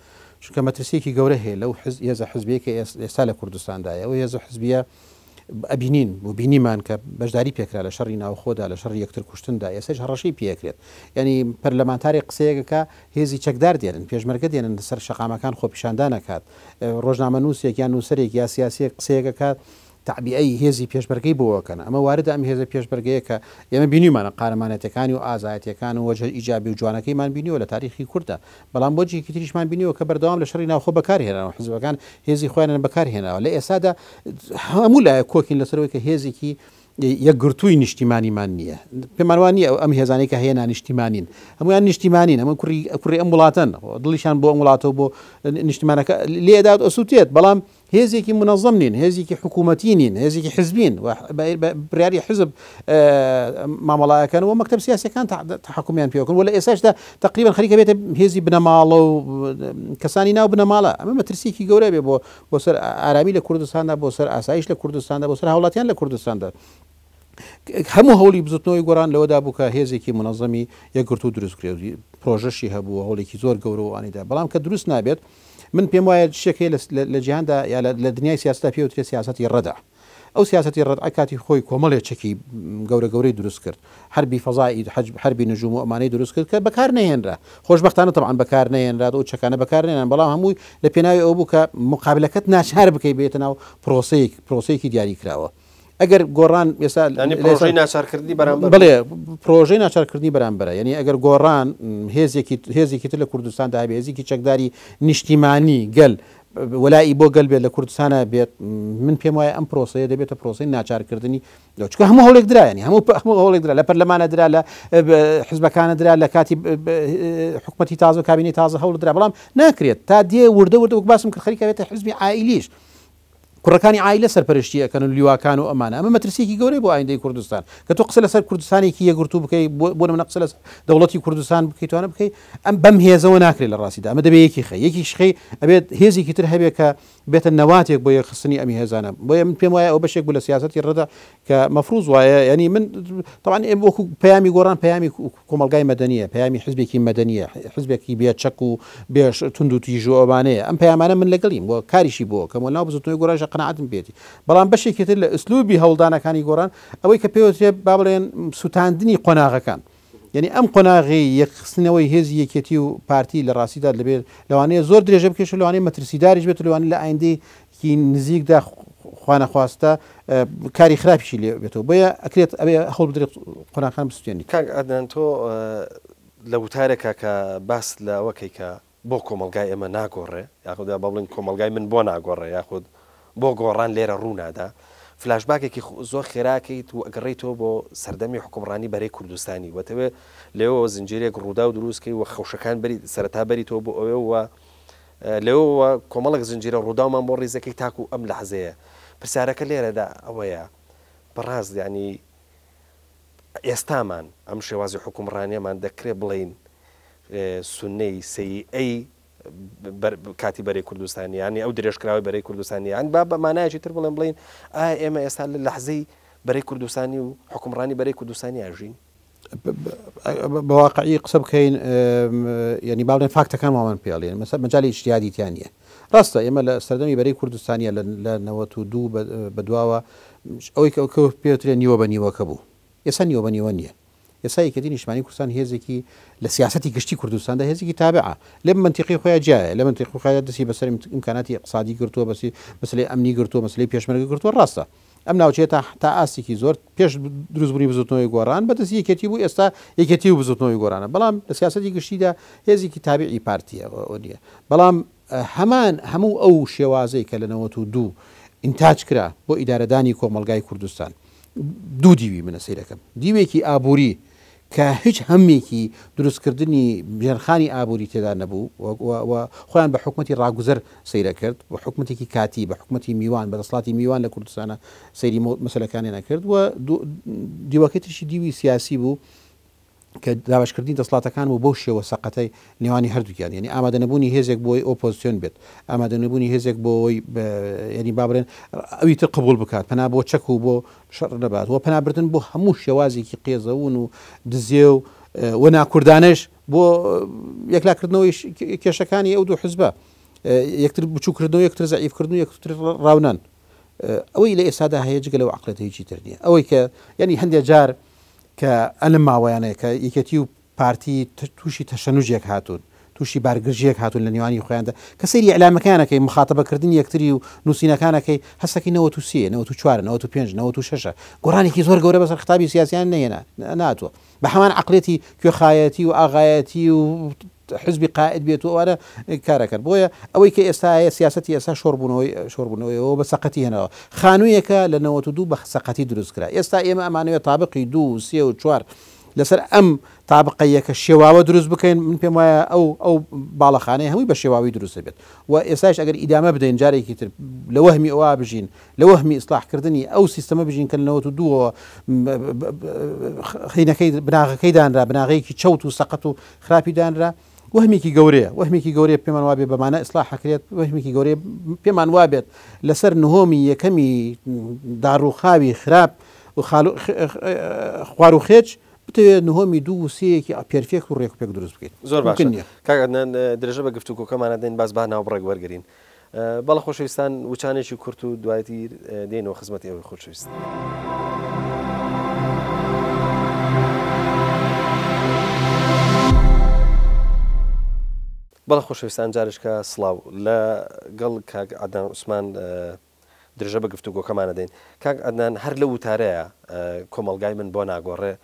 Speaker 2: چونکە مەترسیەکی گەورە هەیە لەو هێزە حزبیەکە ئێستا لە کوردستاندایە ئەو هێزە حزبیە ئەبینین بۆ بینیمان کە بەشداری پێکرا لە شەڕی ناوخۆدا لە شەڕ یەکتر کوشتندا ئێستاش هەڕەشەی پێکرێت ینی پەرلەمانتاری قسەیەکەکە هێزی چەکدار دێنن پێشمەرگە دێنن لەسەر شەقامەکان خۆپیشاندان نەکات ڕۆژنامە نووسێک یان نووسەرێک یا سیاسیەک قسەیەکە کات تعبیعی هێزی پێشبەرگەی بۆەکەن ئەمە واردە ئەم هێزە پێشبەرگەیە کە ئێمە بینیمانە قارەمانەتەکانی و ئازایەتەکان و وەجه ئیجابی و جوانەکەیمان بینیوە لە تاریخی کوردە بەڵام بۆجێکی تریشمان بینیوە کە بەردەوام لە شەڕی ناوخۆ بەکارهێنەوە حزبەکان هێزی خۆیان بەکارهێناوە لە ئێستادا هەموو لایە کۆکین لەسەرەوەی کە هێزێکی یەکگرتووی نیشتیمانیمان نییە پێمانوان نیە ئەم هێزانەی کە هەیە نیشتیمانین هەمویان نیشتیمانین ئەمە کوڕی ئەم وڵاتن دڵیشان بۆ ئەم وڵاتەوە بۆ نیشتیمانەکە لێداد ئەسووتێت بەڵام هێزێکی منەظەم نین هێزێکی حکوومەتی نین هێزێکی حزبین بڕیاری حزب مامەڵایەکەنەوە مەکتەب سیاسەکان تحکومیان پێوەکەن وە لە ئێستاشدا تقریبا خەریکە بێتە هێزی بنەماڵە و کەسانی ناو بنەماڵە ئەمە مەترسیێکی گەورە بێ بۆ سەر ئارامی لە کوردستاندا بۆ سەر ئاسایش لە کوردستاندا بۆ سەر هاوڵاتیان لە کوردستاندا هەموو هەوڵی بزوتنەوەی گۆڕان لەوەدا بوو کە هێزێکی منەظەمی یەکگرتوو دروستکرێتی پرۆژەشی هەبوو هەوڵێکی زۆر گەورە و ئانیدا بەڵام کە دروست نابێت من پێم وایە شتێکی لە جیهاندا یا لە دنیای سیاستا پێوترێت سیاسەتی ڕەدا ئەو سیاسەتی ڕەد کاتی خۆی کۆمەڵێکێکی گەورەی دروست کرد حربی فەزایی حربی نجوم و ئەمانەی دروست کرد کە بەکار نهێنرا خۆشبەختانە طبعاً بەکار نهێنرا و چەکانە بەکار نهێنان بەڵام هەمووی لە پێناوی ئەو بوو کە مقابلەکەت ناچار بکەی بێتە ناو پرۆسەیەکی دیاری کراوە ئەگەر گۆڕان
Speaker 1: پرۆژەی ناچارکردنی بەرامبەر
Speaker 2: بڵێ پرۆژەی ناچارکردنی بەرامبەرە یعنی ئەگەر گۆڕان هێزێکی تر لە کوردستان دابێ هێزێکی چەکداری نیشتیمانی گەل وەلای بۆ گەل بێت لە کوردستانە بێت من پێم وایە ئەم پرۆسەیە دەبێتە پرۆسەی ناچارکردنی چکە هەموو هەوڵێک درایانی هەموو هەوڵێک درا لە پەرلەمانە درا لە حزبەکانە درا لە کاتی حکوومەتی تازە و کابینەی تازە هەوڵ درا بەڵام ناکرێت تا دێ وردە وەک باسم کرد خەریکە بێتە حزبی عائیلیش کوڕەکانی عائیلە سەرپەرشتی ئەەکەن و لیواکان و ئەمانە ئەمە مەترسیێکی گەورەی بۆ ئایندەی کوردستان کە تۆ قسە لەسەر کوردستانێکی یەکگرتوو بکەیت بۆ منە قسە لەسەر دەوڵەتی کوردستان بکەیتوانە بکەیت ئەم بەم هێزەوە ناکرێت لە ڕاستیدا ئەمە دەبێت یەکی خەی یەکیش خەی ئەبێت هێزێکی تر هەبێت کە بێتە نەواتێک بۆ یەخستنی ئەمی هێزانە بۆیە من پێم وایە ئەو بەشێک بوو لە سیاسەتی ڕێدا کە مەفروض وایە ینی من طبعاً وەکو پەیامی گۆڕان پەیامی کۆمەلگای مەدەنیە پەیامی حزبێکی مەدەنیە حزبێکی بێ چەک و بێ تونند و تیژ و ئەوانەیە ئەم پەیامانە من لەگەڵیم بۆ کاریشی بۆ کە مۆلاو بزوتنەوەی گۆڕانش قەناعەتم پێێتی بەڵام بەشێکی تر لە ئسلوبی هەوڵدانەکانی گۆڕان ئەوەی کە پێوترێت با بڵێن سوتاندنی قۆناغەکان یعنی ئەم قۆناغی یەخستنەوەی هێزی یەکێتی و پارتی لە ڕاستیدا لەبێت لەوانەیە زۆر درێژە بکەش لەوانەیە مەترسیداریش بێت لەوانەیە لە ئایندەیەکی نزیکدا خوانەخواستە کاری خراپیشی لێ بێتەوە بۆیە ئەکرێت ئەبێ هەوڵ بدرێت قۆناغەکان بسووتێنی
Speaker 1: کاک عەدنان تۆ لە وتارێکە کە باس لە ئەوەکەی کە بۆ کۆمەلگای ئێمە ناگۆڕێ یاخوددا با بڵین کۆمەلگای من بۆ ناگۆڕێ یاخود بۆ گۆڕان لێرە ڕوونادا فلاشباکێکی زۆر خێراکەیت و ئەگەڕێیتەوە بۆ سەردەمی حکومڕانی بەرەی کوردستانی وەتەوێ لێەوە زنجیرێک ڕوودا و دروستکەی و خەوشەکان سەرەتا بەریتەوە بۆ ئەوەوە لێەوە کۆمەڵک زنجیرە ڕووداومان بۆ ڕێزەکەی تاکو ئەم لەحزەیە پرسیارەکە لێرەدا ئەوەیە بەڕاست ینی ئێستامان ئەم شێوازی حکومڕانیەمان دەکرێت بڵین سونەی سەیئەی کاتی بەرەی کوردستانی ینی ئەو درێژکراوی بەرەی کوردستانی یان با بەمانایەکی تر بڵێن ئایا ئێمە ئێستا لە لەحزەی بەرەی کوردستانی و حکومڕانی بەرەی کوردستانی ئاژین
Speaker 2: بەواقعی قسە بکەین ینی باڵێن فاکتەکان مامان پێڵێن مەسەر مەجای ئیجتیهادیتیان نیە ڕاستە ئێمە لە سەردەمی بەرەی کوردستانیە لە 92 بەدواوە ئەوەی کە پێوترێن نیوە بە نیوەکە بوو ئێستا نیوە بە نیوە نییە ئێستا یەکێتی نیشتمانی کوردستان هێزێکی لە سیاسەتی گشتی کوردستاندا هێزێکی تابعە لە منتیقی خۆیان جایە لە منتیقی خۆیان دەستی بەسەر ئیمکاناتی اقتصادی گرتووە بەسی مەسلەی ئەمنی گرتووە مەسلەی پێشمەرگە گرتووە ڕاستە ئەم ناوچێت تا ئاستێکی زۆر پێش دروستبوونی بزوتنەوەی گۆڕان بەدەستی یەکێتی بوو ئێستا یەکێتی و بزوتنەوەی گۆڕانە بەڵام لە سیاسەتی گشتیدا هێزێکی تابعی پارتیە نیە بەڵام هەموو ئەو شێوازەی کە لە 92 ئینتاج کرا بۆ ئیدارەدانی کۆمەلگای کوردستان دوو دیوی منە سەیرەکەم دیوێکی ئابووری کە هیچ هەمێکی دروستکردنی بژێرخانی ئابووری تێدا نەبوو خۆیان بە حکومەتی ڕاگوزەر سەیرە کرد بە حکومەتێکی کاتی بە حکومەتی میوان بە دەسڵاتی میوان لە کوردستانە سەیری مەسەلەکانی نەکرد و دیوەکەی ترشی دیوی سیاسی بوو کە دابشکردنی دەسڵاتەکان و بۆ شێوە سەقەتەی نێوانی هەردووکیان یعنی ئامادەنەبوونی هێزێک بۆی ئۆپۆزیسیۆن بێت ئامادەنەبوونی هێزێک بۆی ینی با بڵێن ئەوی تر قبول بکات پەنا بۆ چەک و بۆ شەڕ نەبات و پەنابردن بۆ هەموو شێوازێکی قێزەون و دزێ و ناکوردانش بۆ یەکلاکردنەوەی کێشەکانی ئەو دوو حزبە یەکتر بچووکردنەوە یەکتر زەعیفکردن یەکتر ڕاونان ئەوەی لە ئێستادا هەیە جگە لەو عەقڵەتە هیچی تر نییە ئەوەی کە ینی هەندێک جار کە ئەلم ماوەیانەیە کە یەکێتی و پارتی تووشی تەشەنوژێک هاتوون تووشی بارگرژیەک هاتوون لە نێوانی خۆیاندا کە سەیری ئەلامەکانەکەی مخاتەبەکردنی یەکتری و نووسینەکانەکەی هەستەکەی 93 94 95 96 گۆڕانێکی زۆر گەورە بەسەر خطابی سیاسیان نەهێنا ناتوە بە هەمان عەقڵێتی کوێخایەتی و ئاغایەتی و حزبی قائد بێت و ئەوانە کارەکەن بۆیە ئەوەی کە ئێستا سیاسەتی ئێستا شۆڕبوونەوەیەوە بە سەقەتی هێنەوە خانوویەکە لە 92 بە سەقەتی دروست کرا ئێستا ئێمە ئەمانەوێت تابقی 2 3 و 4 لەسەر ئەم تابقەیەکە شێواوە دروست بکەین من پێم وایە ئەو باڵەخانەی هەمووی بە شێواوی دروست بێت و ئێستاش ئەگەر ئیدامە بدەین جارێکی تر لە وەهمی ئەوە بژین لە وەهمی ئیسلاحکردنی ئەو سیستەمە بژین کە 92 خینەکەی بناغەکەی دانرا بناغەیەکی چەوت و سەقەت و خراپی دانرا وهمێکی گەورەیە پێمان وابێت بەمانە ئیسلاح حکرێت وهمێکی گەورەیە پێمان وابێت لەسەر نهۆمی یەکەمی داڕوخاوی خراپ و خوار و خێچ بتەوێت نهۆمی 2 و 3یەکی پێرفێکت و ڕێک و پێک دروست بکەیت
Speaker 1: زۆر باش کاک عەدنان درێژە بە گفتوگۆکەمانە دێن باز با ناوبڕێک وەرگرین بەڵە خۆشەویستان وچانێکی کورت و دوایەتی دێنەوە خزمەتی ئەوەی خۆشەویست بەڵە خۆشەویستان جارشکە سڵاو لە گەڵ کاک عەدنان عوسمان درژە بە گفتوگۆکەمانە دەین کاک ئەدنان هەر لە وتارەیە کۆمەلگای من بۆ ناگۆڕێ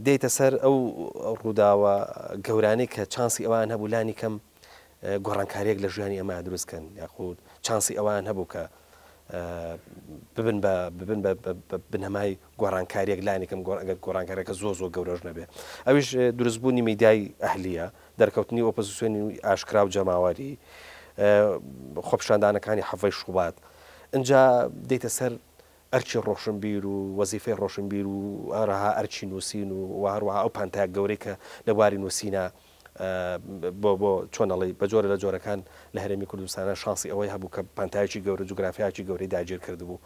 Speaker 1: دێتە سەر ئەو ڕووداوە گەورانەی کە چانسی ئەوان هەبوو لانی کەم گۆڕانکاریەک لە ژیانی ئەمە دروستکەن یاخود چانسی ئەوان هەبوو کە ببن بە بنەمای گۆڕانکاریەک لانی کەم گۆڕانکاریەکە زۆ گەورەش نەبێ ئەویش دروستبوونی میدیای ئەهلیە دەرکەوتنی ئۆپۆزیسیۆنی ئاشکرا و جەماوەری خۆپیشاندانەکانی حەڤەی شوبات اینجا دێتە سەر ئەرچی ڕۆشنبیر و وەزیفەی ڕۆشنبیر و ئەرەها ئەرچی نووسین و هەروەها ئەو پانتایە گەورەی کە لە بواری نووسینە بۆ چۆنەڵی بە جۆرە لە جۆرەکان لە هەرێمی کوردستانە شانسی ئەوەی هەبوو کە پانتایکی گەورە جوگرافیاکی گەورەی داگیر کردبوو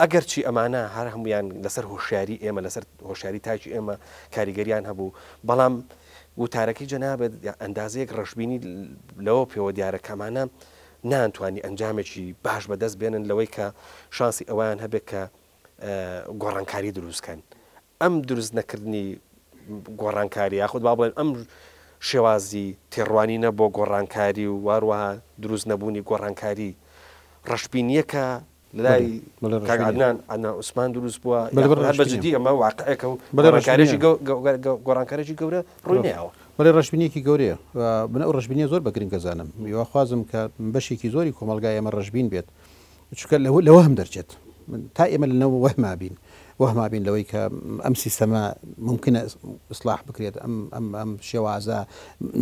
Speaker 1: ئەگەر چی ئەمانە هەر هەمویان لەسەر هۆشیاری ئێمە لەسەر هۆشیاری تاکی ئێمە کاریگەریان هەبوو بەڵام وتارەکەی جەنابێت ئەندازەیەک ڕەشببینی لەوە پێوە دیارەکەمانە نانتوانی ئەنجامێکی باش بەدەست بێنن لەوەی کە شانسی ئەویان هەبێت کە گۆڕانکاری دروستکەن ئەم دروست نەکردنی گۆڕانکاری یاخود با بڵێن ئەم شێوازی تێڕوانینە بۆ گۆڕانکاری و واروەها دروست نەبوونی گۆڕانکاری ڕەشببینیەکە لای کاگعادنان عوسمان دروست بووە بەجددی ئەمە واقعەکە و گۆڕانکارێکی گەورە ڕووی نەیەوە
Speaker 2: بەڵێ ڕەشببینیەکی گەورەیە من ئەو ڕەشببینیە زۆر بەگرنگ گەزانم میوەخوازم کە بەشێکی زۆری کۆمەلگای ئەمە ڕەشببین بێت چکە لەوە هەم دەرچێت تا ئێمە لەنەوە وەهما بین لەوەی کە ئەم سیستەمە ممکنە ئیسلاح بکرێت ئەم شێوازە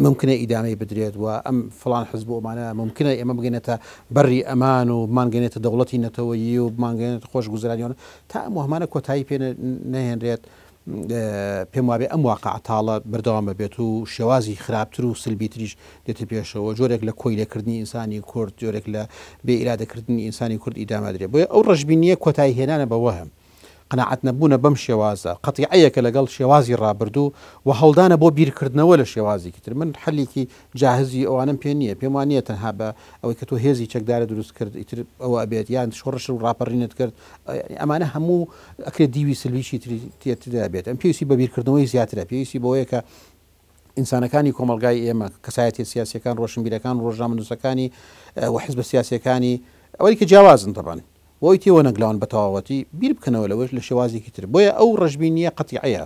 Speaker 2: ممکنە ئیدامەی بدرێت و ئەم فڵان حزب ئەمانە ممکنە ئێمە بگەینێتە بەری ئەمان و بمانگەێنێتە دەوڵەتی نەتەوەیی و بمانگەێنێت خۆش گوزرانیۆن تا ئەم وهمانە کۆتایی پێ نەهێنرێت پێم وابێ ئەم واقعتاڵە بەردەوام بێت و شێوازی خراپتر و سلبیتریش دێتە پێشەوە جۆرێک لە کۆی لێکردنی ئینسانی کورد جۆرێک لە بێ ئیرادەکردنی ئینسانی کورد ئیدامادرێت بۆیە ئەو ڕەشببینیە کۆتایی هێنانە بەوەهم قەناعەت نەبوونە بەم شێوازە قەتیعەیەکە لەگەڵ شێوازی ڕابردوو و هەڵدانە بۆ بیرکردنەوە لە شێوازێکی تر من حەلیکی جاهزی ئەوانم پێ نییە پێم وانە تەنها بە ئەوەی کە تۆ هێزی چەکدارە دروست کرد ئیتر ئەوە ئەبێت یان شۆڕش و ڕاپەڕینت کرد ئەمانە هەموو ئەکرێت دیوی سلویشی تێدا بێت ئەم پێویستی بە بیرکردنەوەی زیاترە پێویستی بەوەیە کە ئینسانەکانی کۆمەلگای ئێمە کەسایەتی سیاسیەکان ڕۆشنبیرەکان ڕۆژنامەنووسەکانی و حیزبە سیاسیەکانی ئەوەی کە جیاوازن تەبان بۆی تێوە نەگلاون بە تەواوەتی بیر بکەنەوە لەوەش لە شێوازێکی تر بۆیە ئەو ڕەشببینیە قەتیعەیە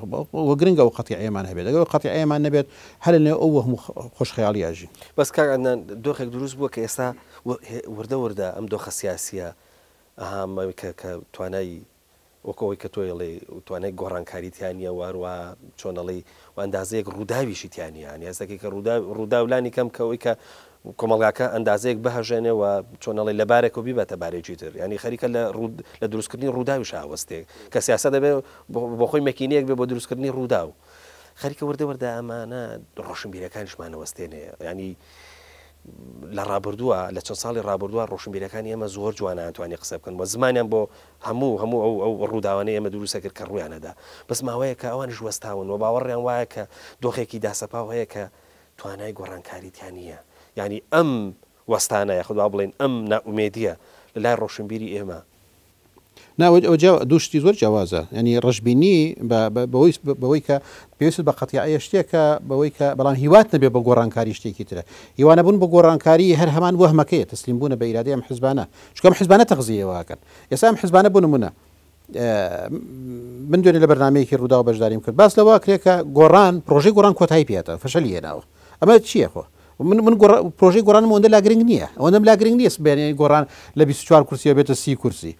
Speaker 2: وە گرنگە و قەتیعەیەمان هەبێت ئەگەر قەتیعەیەمان نەبێت هەر لە ئەو هەموو خۆشخەیاڵی ئاژی
Speaker 1: بەس کاکعادنان دۆخێک دروست بووە کە ئێستا وردە ئەم دۆخە سیاسیە کە توانایی وەکەوەی کە تۆیڵێ توانای گۆڕانکاریتیانە واروە چۆنەڵی و ئەندازەیەک ڕووداویشی تیانیان هێستاکە کە ڕووداولانی کەم کەەوەی کە کۆمەڵگاکە ئەندازەیەک بەهژێنێ و چۆنەڵی لەبارێک و بیبەتە بارێکی تر ینی خەریکە لە دروستکردنی ڕووداویش هاوەستێک کە سیاسە دەبێت بۆ خۆی مەکینەیەک بێ بۆ دروستکردنی ڕوودا و خەریکە وردە ئەمانە ڕۆشنبیرەکانیشمانەوەستێنێ ینی لە ڕابردووە لە چەند ساڵی ڕابردووە ڕۆشنبیرەکانی ئێمە زۆر جوانانتوانی قسە بکەن بۆ زمانیان بۆ هەموو ئەو ڕووداوانەی ئێمە دروستە کرد کە ڕویانەدا بەس ماوەیە کە ئەوانش وەستاون و باوەڕیان وایە کە دۆخێکی داسەپاو هەیە کە توانای گۆڕانکاریتیان نییە ینی ئەم وەستانە یاخود با بڵێن ئەم ناومێدیە لە لای ڕۆشنبیری ئێمە
Speaker 2: دووشتی زۆر جیاوازە ینی ڕەشببینی بەوەی کە پێویست بە قەتیعەیە شتێکە بەوەی کە بەڵام هیوات نەبێ بە گۆڕانکاری شتێکی ترە هیوانە بوون بە گۆڕانکاری هەر هەمان وەهمەکەیە تەسلیم بوونە بە ئیرادەی ئەم حیزبانە چکەم حیزبانە تەغزیەوەکەن ئێستا ئەم حیزبانە بوون نمونە من دوێنێ لە بەرنامەیەکی ڕوودا و بەشداریم کرد باس لەوە کرێکە گۆڕان پرۆژەی گۆڕان کۆتایی پێێتە فەشەلی هێناوە ئەمە چییە خۆ من پرۆژەی گۆڕانم ئەوەندە لا گرنگ نییە ئەوەندەم لا گرنگ نییە بێنێ گۆڕان لە 24 کورسیە بێتە 30 کورسی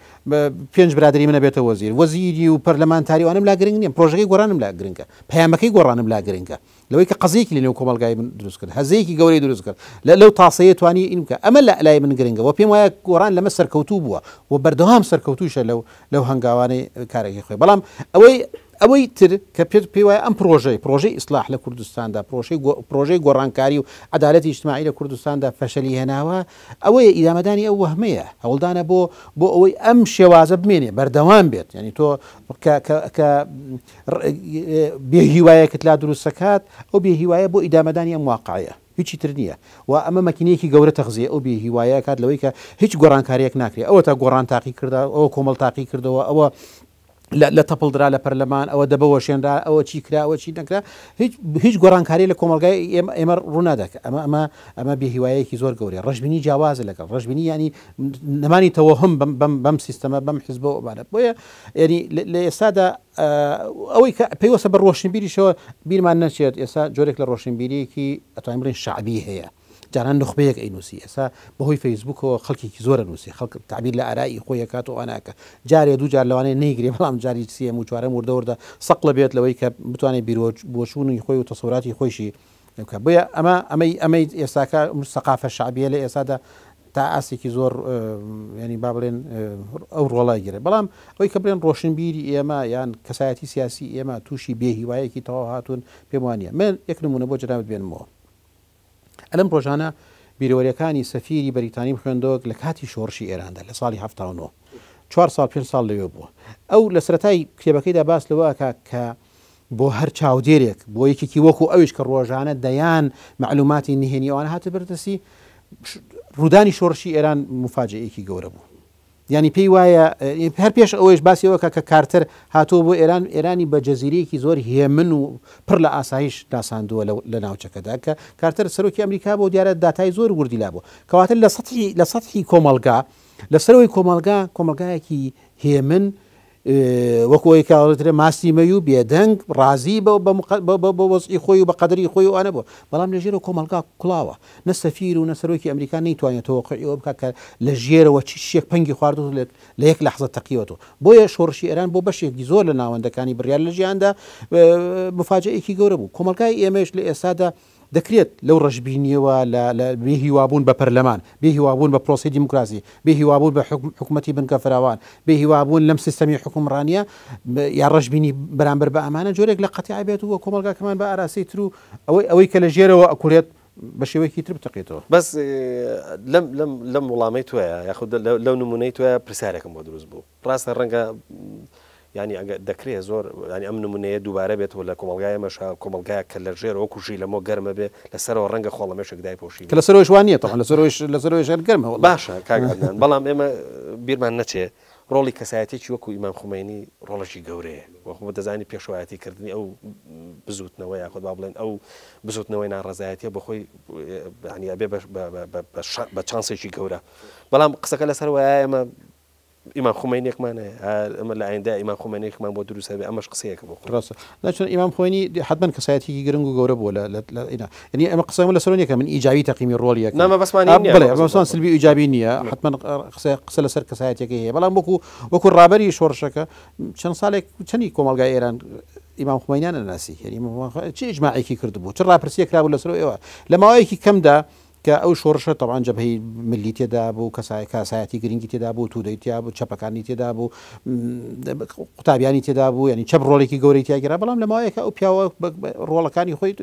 Speaker 2: 5 برادری منە بێتە وەزیری و پەرلەمانتاریوانم لا گرنگ نییە پرۆژەکەی گۆڕانم لا گرنگە پەیامەکەی گۆڕانم لا گرنگە لەوەی کە قەزەیەکی لەنێو کۆمەلگای من دروست کرد هەزەیەکی گەورەی دروست کرد لەو تاسەیە توانی ئینکە ئەمە لە لای من گرنگە و پێم وایە گۆڕان لەمە سەرکەوتوو بووە و بەردەوام سەرکەوتوشە لەو هەنگاوانەی کارێکی خۆی بەڵام ئەوەی تر کە پێی وایە ئەم پرۆژەی ئیسلاح لە کوردستاندا پرۆژەی گۆڕانکاری و عەدالەتی ئیجتماعی لە کوردستاندا فەشەلی هێناوە ئەوەیە ئیدامەدانی ئەو وەهمەیە هەوڵدانە بۆ ئەوەی ئەم شێوازە بمێنێ بەردەوام بێت ینی تۆ کە بێهیوایەکت لا دروستەکات ئەو بێهیوایە بۆ ئیدامەدانی ئەم واقعەیە هیچی تر نییە و ئەمە مەکینەیەکی گەورە تەغزیە ئەو بێهیوایە کات لەوەی کە هیچ گۆڕانکاریەک ناکرێت ئەوە تا گۆڕان تاقی کردە ئەوە کۆمەڵ تاقی کردەوە ئەوە لە تەپڵدرا لە پەرلەمان ئەوە دەبەوە شێنرا ئەوە چی کرا ئەوە چی نەکرا هیچ گۆڕانکاری لە کۆمەلگای ئێمە ڕوونادەکە ئەمە بێهیوایەکی زۆر گەورەیە ڕژبینی جیاوازە لەگەڵ ڕژبینی ینی نەمانی تەوەهم بەم سیستەمە بەم حیزبەوەمانە بۆیە ینی لە ئێستادا ئەوەی پێیوەسە بە ڕۆشنبیریشەوە بیرمان نەچێت ئێستا جۆرێک لە ڕۆشنبیریەکی ئەتوانین بڵێن شعبی هەیە جاران نخبەیەک ئەینوسی ئێستا بەهۆی فەیسبوکەوە خەڵکێکی زۆرە نووسی خەڵک تعبیر لە ئارایی خۆی کات و ئەناکە جارێ دوو جار لەوانەیە نەیگرێ بەڵام جاری سێم و چوارەم وردەوردە سەقلە بێت لەوەی کە بتوانێت بۆچوونی خۆی و تەسەوراتی خۆشی بۆیە ئەمەی ئێستاکە سەقافە شعبیە لە ئێستادا تا ئاسێکی زۆر ینی با بڵێن ئەو ڕۆڵای گرێت بەڵام ئەوی کە بڵێن ڕۆشنبیری ئێمە یان کەسایەتی سیاسی ئێمە تووشی بێهیوایەکی تەواو هاتوون پێم وانە من یەک نمونە بۆ جەنابەت بێنمەوە ئەلەم ڕۆژانە بیرۆوەریەکانی سەفیری بەریتانیم خوێندەوە لە کاتی شۆڕشی ئێراندا لە ساڵی 79 4 ساڵ 5 ساڵ لەوێ بووە ئەو لە سەرەتای کتێبەکەیدا باس لەوەکە کە بۆ هەر چاودێرێک بۆ یەکێکی وەکو ئەوش کە ڕۆژانە دەیان معلوماتی نهێنیەوەوانە هاتە بەردەسی ڕوودانی شۆڕشی ئێران مفاجئەیەکی گەورە بوو ینی پێی وایە هەر پێش ئەوەش باسیەوەکە کە کارتەر هاتووە بۆ ئێرانی بە جەزیرەیەکی زۆر هێمن و پڕ لە ئاسایش داساندووە لە ناوچەکەدا کە کارتەر سەرۆکی ئەمریکا بۆ دیارە داتای زۆر وردی لا بوو کەواتە لە سەتحی کۆمەلگا لە سەرەوەی کۆمەلگایەکی هێمن وەکۆی کاڵترە ماسیمەی و بێدەنگ ڕازی بە وەزئی خۆی و بە قەدەری خۆی و ئەنە بوو بەڵام لە ژێرە کۆمەلگا کوڵاوە نە سەفیر و نەسەرۆکی ئەمریکا نەیتوانێتەوە قەیەوە بکات کە لە ژێرەوە چی شێک پەنگی خواردو لە یەک لەحظە تەقیوەوە بۆیە شۆڕشی ئێران بۆ بەشێکی زۆر لە ناوەندەکانی بڕیار لە ژیاندا مفاجئەیەکی گەورە بوو کۆمەلگای ئێمەش لە ئێستادا دەکرێت لەو ڕژبینیەوە لە بێهیوابوون بە پەرلەمان بێهیوابوون بە پرۆسی دیموکراسی بێهیوابوون بە حکوومەتی بنکە فراوان بێهیوابوون لەم سیستەمی حکومڕانیە یا ڕژبینی بەرامبەر بە ئەمانە جۆرێک لە قەتیع بێت و کۆمەلگاکەمان بە ئاراسی تر و ئەوەی کە لە ژێرەوە ئەکولێت بە شێوەیەکی تر بتەقێتەوە
Speaker 1: بەس لەم وڵامەی توە یاخود لەو نمونەی توە پرسیارێکم بۆ دروست بوو ڕاستە ڕەنگە ینی دەکرێت زۆر ینی ئەم نمونەیە دووبارە بێتەوە لە کۆمەلگای مەشا کۆمەلگایە کە لە ژێرەوە کوژی لەمە گەرمە بێ لەسەرەوە ڕەنگە خۆڵەمێشێک دای پۆشی
Speaker 2: کە لەسەرەوەی وانە تەوان لەسەرەوەی ژێر گەرمەوە
Speaker 1: باشە کاگەان بەڵام ئێمە بیرمان نەچێ ڕۆڵی کەسایەتێکی وەکو ئیمام خومینی ڕۆڵەشی گەورەیە وەخۆ دەزانی پێشەوایەتی کردنی ئەو بزوتنەوە یاخۆ با بڵێن ئەو بزوتنەوەی ناڕەزایەتیە بەخۆی ینی ئەبێ بە چانسێکی گەورە بەڵام قسەکە لەسەر وایە ئێمە ئیمام خومینیەکمانە ئەمە لە ئایندا ئیمام خومینیەکمان بۆ دروست هەبێ ئەمەش قسەیەکە بۆ
Speaker 2: ڕاستە ناچون ئیمام خوینی حتمما کەسایەتیکی گرنگ و گەورە بووە ینی ئەمە قسەمە لە سەرۆنیەکە من ئیجابی تەقیمی ڕۆڵیەکە
Speaker 1: نامە بەسمان
Speaker 2: سلبی ئیجابی نییە حتمما قسە لەسەر کەسایەتەکە هەیە بەڵام وەکو ڕابەری شۆڕشەکە چەند ساڵێک چەندی کۆمەلگای ئێران ئیمام خوینیان نەناسی چی ئیجماعێکی کردبوو چ ڕاپرسیە کرابوو لەسەر ئێوە لە ماوەیەکی کەمدا کە ئەو شۆڕشە تەوان جەبهەی ملی تێدا بوو کەسایەتی گرنگی تێدا بوو توودەی تیا بوو چەپەکانی تێدا بوو قوتابیانی تێدا بوو ینی چەپ ڕۆڵێکی گەورەی تیاگەرا بەڵام لە ماوەیەکە ئەو پیاوە ڕۆڵەکانی خۆی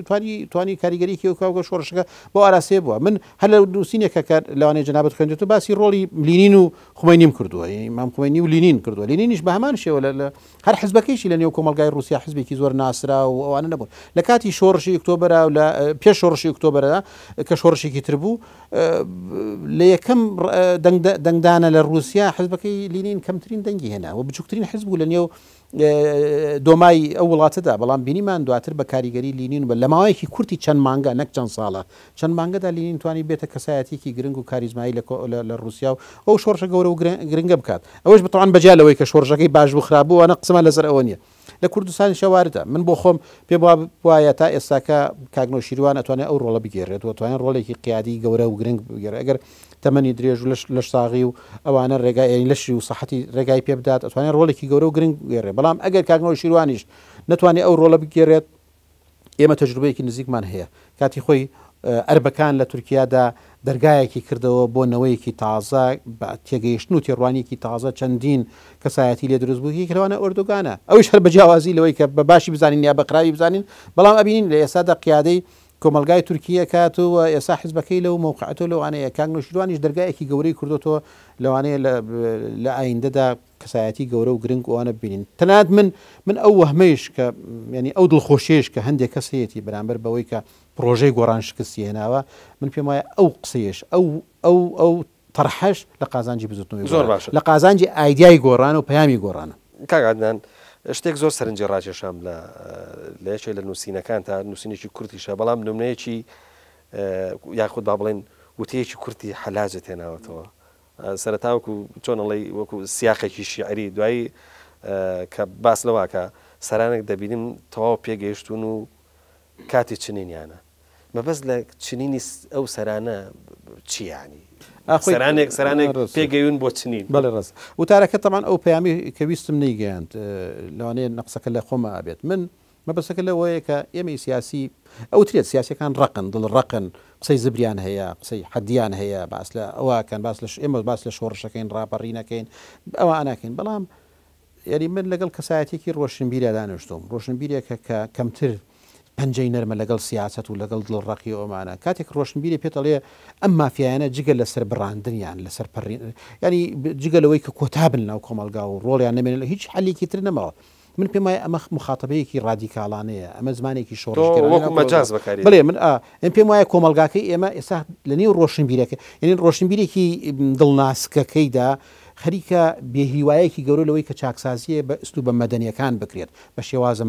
Speaker 2: توانی کاریگەریکی و شۆڕشەکە بۆ ئاراسێ بووە من هەر لە نووسینێکە کە لەوانەیە جەنابەت خوێندێت و باسی ڕۆڵی لینین و خومینیم کردووە ئیمام خومینی و لینین کردووە لینینیش بە هەمان شێوە لە هەر حزبەکەیشی لە نێو کۆمەلگای رووسیا حزبێکی زۆر ناسرا و ئەوانە نەبوون لە کاتی شۆڕشی ئۆکتۆبەرە و لە پێش شۆڕشی ئۆکتۆبەرە کە شۆڕشێکی تر بوو لە یەکەم دەنگدانە لە رووسیا حزبەکەی لینین کەمترین دەنگی هێنا و بچووکترین حزب بوو لە نێو دۆمای ئەو وڵاتەدا بەڵام بینیمان دواتر بە کاریگەری لینین بە لە ماوەیەکی کورتی چەند مانگە نەک چەند ساڵە چەند مانگەدا لینین توانی بێتە کەسایەتێکی گرنگ و کاریزمایی لە رووسیا و ئەو شۆڕشە گەورە و گرنگە بکات ئەوەش بەتەوان بەجیالەوەی کە شۆڕشەکەی باش بخرابوو ئەنە قسەمان لەسەر ئەوە نییە لە کوردستانی شەواردە من بۆ خۆم پێ وایە تا ئێستاکە کاگنۆشیروان ئەتوانێت ئەو ڕۆڵە بگێڕێت و توانێت ڕۆڵێکی قیادی گەورە و گرنگ بگێڕێت ئەگەر تەمەنی درێژ و لەش ساغی و ئەوانە ڕێگای لەشی و سەحەتی ڕێگای پێ بدات ئەتوانێت ڕۆڵێکی گەورە و گرنگ بگێڕێت بەڵام ئەگەر کاگنۆشیروانیش نەتوانێت ئەو ڕۆڵە بگێڕێت ئێمە تەجروبەیەکی نزیکمان هەیە کاتی خۆی ئەربەکان لە تورکیادا دەرگایەکی کردەوە بۆ نەوەیەکی تازە تێگەیشتن و تێڕوانیکی تازە چەندین کەسایەتی لێ دروست بوو هیچکەوانە ئۆردۆگانە ئەوش هەر بەجیاوازی لەوەی کە بە باشی بزانین یا بەقراوی بزانین بەڵام ئەبینین لە ئێستادا قیادەی کۆمەلگای تورکیە کاتەوە ئێستا حزبەکەی لەو موقعەتەوە لەوانەیە کاگنۆشیروانیش دەرگایەکی گەورەی کردوتەوە لەوانەیە لە ئایندەدا کەسایەتی گەورە و گرنگ ئەوانە ببینین تەنانەت من ئەو وەهمەیش کە ینی ئەو دڵخۆشیش کە هەندێک کەسەیەتی بەرامبەر بەوەی کە پرۆژەی گۆڕان شکستی هێناوە من پێم وایە ئەو قسەیەش ئەو تەرحەش لە قازانجی بزوتنەوەی
Speaker 1: زۆر باشە
Speaker 2: لە قازانجی ئایدیای گۆڕان و پەیامی گۆڕانە
Speaker 1: کاگادان شتێک زۆر سەرنجی ڕاکێشام لە یەکێک لە نووسینەکان تا نووسینێکی کورتیشە بەڵام نمونەیەکی یاخود با بڵێن وتەیەکی کورتی حەلاجە تێناوەتەوە سەرەتاوەکو چۆنەڵی وەکو سیاقێکی شیعری دوایی کە باس لەواکە سەرانێک دەبینیم تەواو پێگەیشتون و کاتی چنینیانە مەبەست لە چنینی ئەو سەرانە چیانی سەرانێک پێگەیون بۆ چنین
Speaker 2: بەڵێ ڕست وتارەکە تەمان ئەو پەیامی کە ویستم نەیگەیاند لەوانەیە نەقسەکە لە خۆمە ئابێت من مەبەستەکە لەوەیە کە ئێمەی سیاسی ئەوترێت سیاسەکان ڕقن دڵ ڕقن قسەی زبریان هەیە قسەی حەدیان هەیە باس لە ئەوەکەن باس لە ئێمە باس لە شۆڕشەکەین ڕاپەڕینەکەین ئەوە ئەناکەین بەڵام یعنی من لەگەڵ کەسایەتێکی ڕۆشنبیرە دانیشتوم ڕۆشنبیرێکە کە کەمتر پەنجەی نەرمە لەگەڵ سیاست و لەگەڵ دڵڕقی ئەومانە کاتێک ڕۆشنبیری پێتەڵێ ئەم مافیایانە جگە لەسەر بڕاندنیان لەسەر پەڕین ینی جگەلەوەی کە کۆتابن ناو کۆمەلگا و ڕۆڵیان نەمێنێت هیچ حەلیکی تر نەماوە من پێم وایە ئەمە مخاتبەیەکی ڕادیکاڵانەیە ئەمە زمانێکی
Speaker 1: شۆڕمەجاز بەکاری
Speaker 2: بڵێ من ئەم پێم وایە کۆمەلگاکەی ئێمە ئێستا لە نێو ڕۆشنبیرەکە یعنی ڕۆشنبیرێکی دڵناسکەکەیدا خەریکە بێهیوایەکی گەورە لەوەی کە چاکسازیە بە ئوسلوبە مەدەنیەکان بکرێت بە شێوازە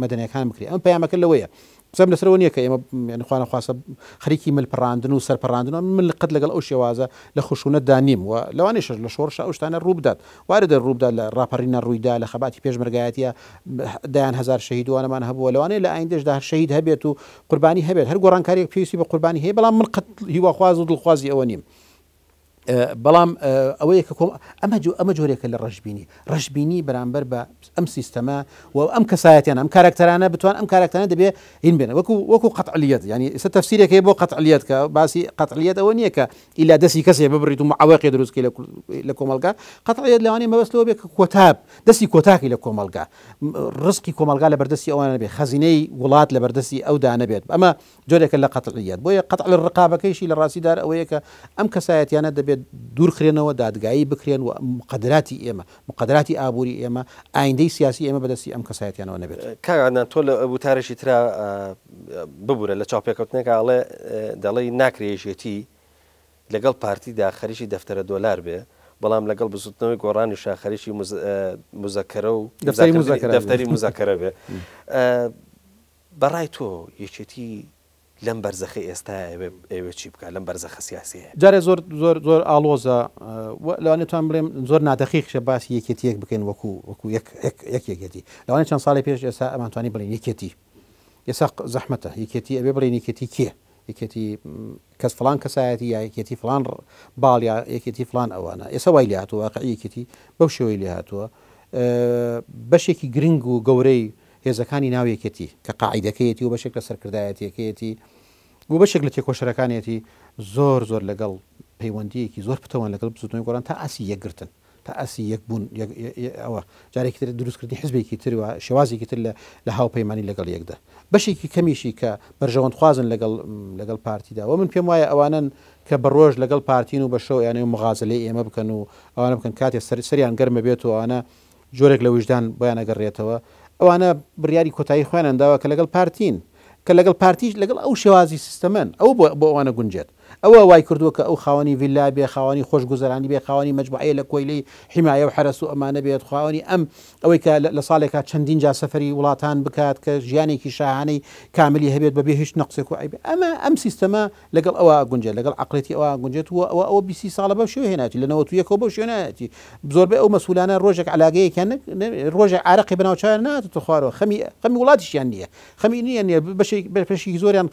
Speaker 2: مەدەنیەکان بکرێت ئەم پەیامەکە لەوەیە قسەم لەسەرەوە نییە کە ئێمە یعنی خواستە خەریکی ملپەڕاندن و سەرپەڕاندن من لەقەت لەگەڵ ئەو شێوازە لە خشونەتدا نیم و لەوانەیەش لە شۆڕش ئەو شتانە ڕووبدات واردە ڕووبدا لە ڕاپەڕینە ڕوویدا لە خەباتی پێشمەرگایەتیە دایان هزار شەهیدوانەمان هەبووە لەوانەیە لە ئایندەشدا شەهید هەبێت و قوربانی هەبێت هەر گۆڕانکاریێک پێویستی بە قوربانی هەیە بەڵام من قەت هیواخواز و دڵخوازی ئەوە نیم بەڵام ئەوەیە کە ئەمە جۆرێکە لە ڕەشبینی بەرامبەر بە ئەم سیستەمە و ئەم کەسایەتیان ئەم کارکتەرانە بتوان ئەم کارکتانە دەبێ هین بێنە وەکو قەتعلیەت ینی ئێستا تەفسیرێکی بۆ قەتعلیەت کە باسی قەتعلیەت ئەوە نییە کە ئیلا دەستی کەسێ ببڕیت و معاوەقی دروستکەی لە کۆمەلگا قەتعلیەت لەوانەیە مەبەستەوە بێت کە کۆتاب دەستی کۆتاکی لە کۆمەلگا ڕزقی کۆمەلگا لە بەردەستی ئەوانە بێت خەزینەی وڵات لە بەردەستی ئەودا نەبێت ئەمە جۆرێکە لە قەتعلیەت بۆیە قەتع الرقابەکەیشی لە ڕاستیدار ئەوەیە کە ئەم کەسایەتیانە دەبێت دوورخرێنەوە دادگایی بکرێن و مقدراتی ئێمە مقدراتی ئابووری ئێمە ئایندەی سیاسی ئێمە بەدەستی ئەم کەسایەتیانەوە نەبێت
Speaker 1: کاغان تۆ لە وتارێکی ترا ببوورە لە چاوپێکەوتنێکە ئەڵێ دەڵێ ناکرێژێتی لەگەڵ پارتیدا خەریکی دەفتەرە دۆلار بێ بەڵام لەگەڵ بزوتنەوەی گۆڕانی شاخەریکی مزەکەرە و دەفتەری مزەکەرە بێ بەڕای تۆ یەکێتی لەم بەرزەخی ئێستا ئێوە چی بکە لەم بەرزەخە سیاسیە
Speaker 2: جارێ زۆر ئالۆزە لەوانێتوان بڵێم زۆر نادەقیقشە باسی یەکێتیەک بکەین وەکو یەکێتی لەوانێت چەند ساڵی پێش ئێستا ئەمانتوانی بڵێن یەکێتی ئێستا زەحمەتە یەکێتی ئەبێ بڵێن یەکێتی کێ یەکێتی کەس فلان کەسایەتی یا یەکێتی فلان باڵ یا یەکێتی فلان ئەوانە ئێستا وای لێ هاتووە واقعی یەکێتی بەو شێوەی لێ هاتووە بەشێکی گرنگ و گەورەی هێزەکانی ناو یەکێتی کە قاعیدەکەیەتی و بەشێک لە سەرکردایەتیەکەیەتی و بەشێک لە تێکۆشەرەکانێتی زۆر لەگەڵ پەیوەندیەکی زۆر پتەوان لەگەڵ بزوتنەوەی گۆڕان تا ئاسی یەکگرتن تا ئاسی یەکبوون ئەوە جارێکی تر دروستکردنی حزبێکی تر و شێوازێکی تر لە هاوپەیمانی لەگەڵ یەکدا بەشێکی کەمیشی کە بەرژەوەندخوازن لەگەڵ پارتیدا و من پێم وایە ئەوانن کە بەڕۆژ لەگەڵ پارتین و بە شەو یانەی مغازلەی ئێمە بکەن و ئەوانە بکەن کاتێ سەریان گەرمە بێت و ئەوانە جۆرێک لە وجدان بۆیان ئەگەڕێتەوە ئەوانە بڕیاری کۆتایی خۆیان داوە کە لەگەڵ پارتین کە لەگەڵ پارتیش لەگەڵ ئەو شێوازی سیستەمەن ئەو بۆ ئەوانە گونجێت ئەوە وای کردووە کە ئەو خاوەنی ڤیلا بێ خاوەنی خۆشگوزەرانی بێ خاوەنی مەجموعەیە لە کۆیلەی حیمایە و حرەس و ئەمانە بێت خاوەنی ئەوەی کە لە ساڵێکا چەندین جا سەفەری وڵاتان بکات کە ژیانێکی شاهانەی کاملی هەبێت بەبێ هیچ نەقسێک و عیب ئەم سیستەمە لەگەڵ ئەوە گونجێت لەگەڵ عەقڵەتی ئەوە گونجێت و ئەوە 20 ساڵە بەو شێوە هێناتی لە 91 بەو شێوە نایەتی زۆربەی ئەو مەسئولانە ڕۆژێک علاگەیەکیان ڕۆژێک عارەقی بەناوچاویان ناتێتە خوارەوە خەمی وڵاتیشیان نییە خەمی نییە بەشێکی زۆریان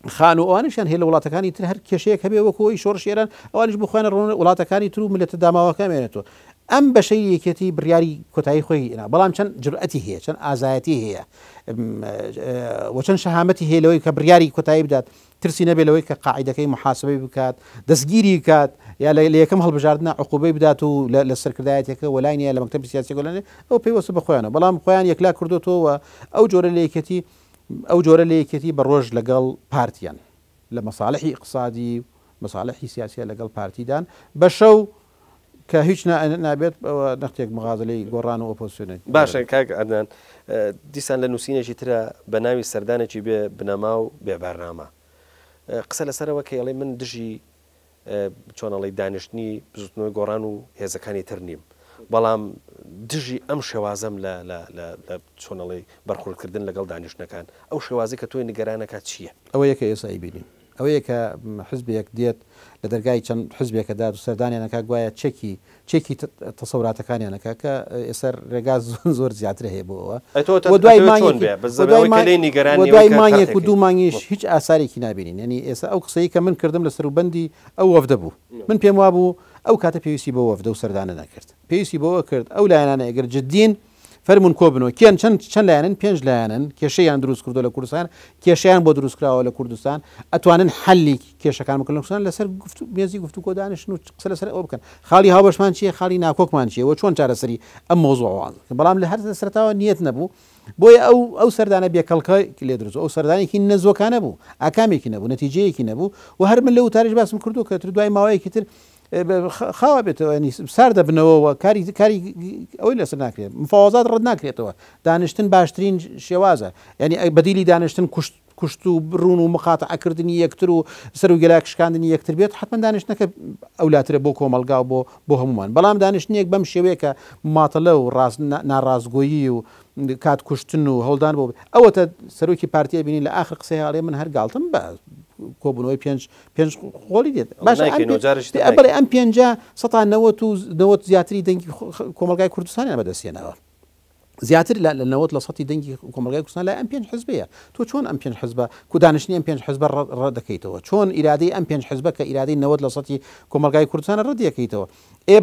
Speaker 2: خان و ئەوانشان هەیە لە وڵاتەکانی تر هەر کێشەیەک هەبێ وەکەوەی شۆڕش ئێران ئەوانش بخوێنە ڕۆنە وڵاتەکانی تر و ملەتە داماوەکە مێنێتەوە ئەم بەشەی یەکێتی بڕیاری کۆتایی خۆی بەڵام چەند جورئەتی هەیە چەند ئازایەتی هەیە و چەند شەهامەتی هەیە لەوەی کە بڕیاری کۆتایی بدات ترسی نەبێت لەوەی کە قاعیدەکەی محاسبەی بکات دەستگیری بکات یا لە یەکەم هەڵبژاردنە عقوبەی بدات و لە سەرکردایەتەکە وەلای نیە لە مەکتەبی سیاسی گۆڵانێ ئەو پێیوەستە بەخۆیانە بەڵام خۆیان یەکلا کردوتەوە ئەو جۆرە لە یەکێتی ئەو جۆرە لە یەکێتی بە ڕۆژ لەگەڵ پارتیان لە مەساڵحی اقتصادی مەساڵحی سیاسیە لەگەڵ پارتیدان بە شەو کە هیچ نابێت نەختێک مغازلەی گۆڕان و ئۆپۆزیسیۆنێک
Speaker 1: باشە کاک ئەدنان دیسان لە نووسینێکی ترە بە ناوی سەردانێکی بێ بنەما و بێبارنامە قسە لەسەرەوە کە ئەڵێ من دژی چۆنەڵی دانیشتنی بزوتنەوەی گۆڕان و هێزەکانی تر نیم بەڵام دژی ئەم شێوازەم لە چۆنەڵی بەرخوردکردن لەگەڵ دانیشتەکان ئەو شێوازی کە تۆی نیگەرانەکە چییە؟
Speaker 2: ئەوە یەکە ئێسایی بینین ئەوەیە کە حزبێک دێت لە دەرگای چەند حزبێکەدا و سەردانیانەکە گوایە چێکی تەسەوراتەکانیانەکە کە ئێسەر ڕێگا زۆر زیاتر هەیە بۆەوە دوای مانگێک و دوو مانگیش هیچ ئاسارێکی نبینین ینی ئێستا ئەو قسەی کە من کردم لە سەروبەندی ئەو وەفدە بوو من پێم وابوو ئەو کاتە پێویستی بۆ وەفدە و سەردانە نەکرد پێویستی بۆەوە کرد ئەو لایەنانە ئەگەر جددین فەرمون کۆبنەوە کێن چەند لایەنن 5 لایەنن کێشەیان دروست کردو لە کوردستان کێشیان بۆ دروستکراوە لە کوردستان ئەتوانن حەلی کێشەکان بکەن لە کوردستان لەسەر مێزی گفتوگۆ دانیشتن و قسە لەسەر ئەوە بکەن خاڵی هاوبەشمان چییە خاڵی ناکۆکمان چییە و چۆن چارەسەری ئەم مۆزوعوان بەڵام لە هەر سەرتاوە نیەت نەبوو بۆیە ئەو سەردانە بێکەڵکە لێ دروست ئەو سەردانێکی نەزۆکانە بوو ئاکامێکی نەبوو نەتیجەیەکی نەبوو و هەر من لە وتاریش باسم کردو کە دوای ماوەیەکی تر خاوە بێتەوە ینی سار دەبنەوەەوە کاری ئەوەی لەسەر ناکرێت مفاوەزات ڕەت ناکرێتەوە دانیشتن باشترین شێوازە ینی بەدیلی دانیشتن کوشت و بڕون و مخاتەعکردنی یەکتر و سەر و گەلاکشکاندنی یەکتر بێت حتمما دانیشتنەکە ئەولاترە بۆ کۆمەلگا و بۆ هەمومان بەڵام دانیشتنیەک بەم شێوەیە کە ماتەلە و ناڕازگۆیی و کات کوشتن و هەڵدان بۆ ئەوەتە سەرۆکی پارتیە بینی لە ئاخر قسەی هاڵێ من هەر گاڵتم بە کۆبنەوەی پێنج خۆڵی دێت بەڵێ ئەم 590 زیاتری دەنگی کۆمەلگای کوردستانیان بەدەستێنەوە زیاتر لە 90 لە سەتی دەنگی کۆمەلگای کوردستان لای ئەم 5 حزبەیە تۆ چۆن ئەم 5 حزبە کو دانیشتنی ئەم 5 حزبە ڕەت دەکەیتەوە چۆن ئیرادەی ئەم 5 حزبە کە ئیرادەی 90 لە سەتی کۆمەلگای کوردستانە ڕەت دەکەیتەوە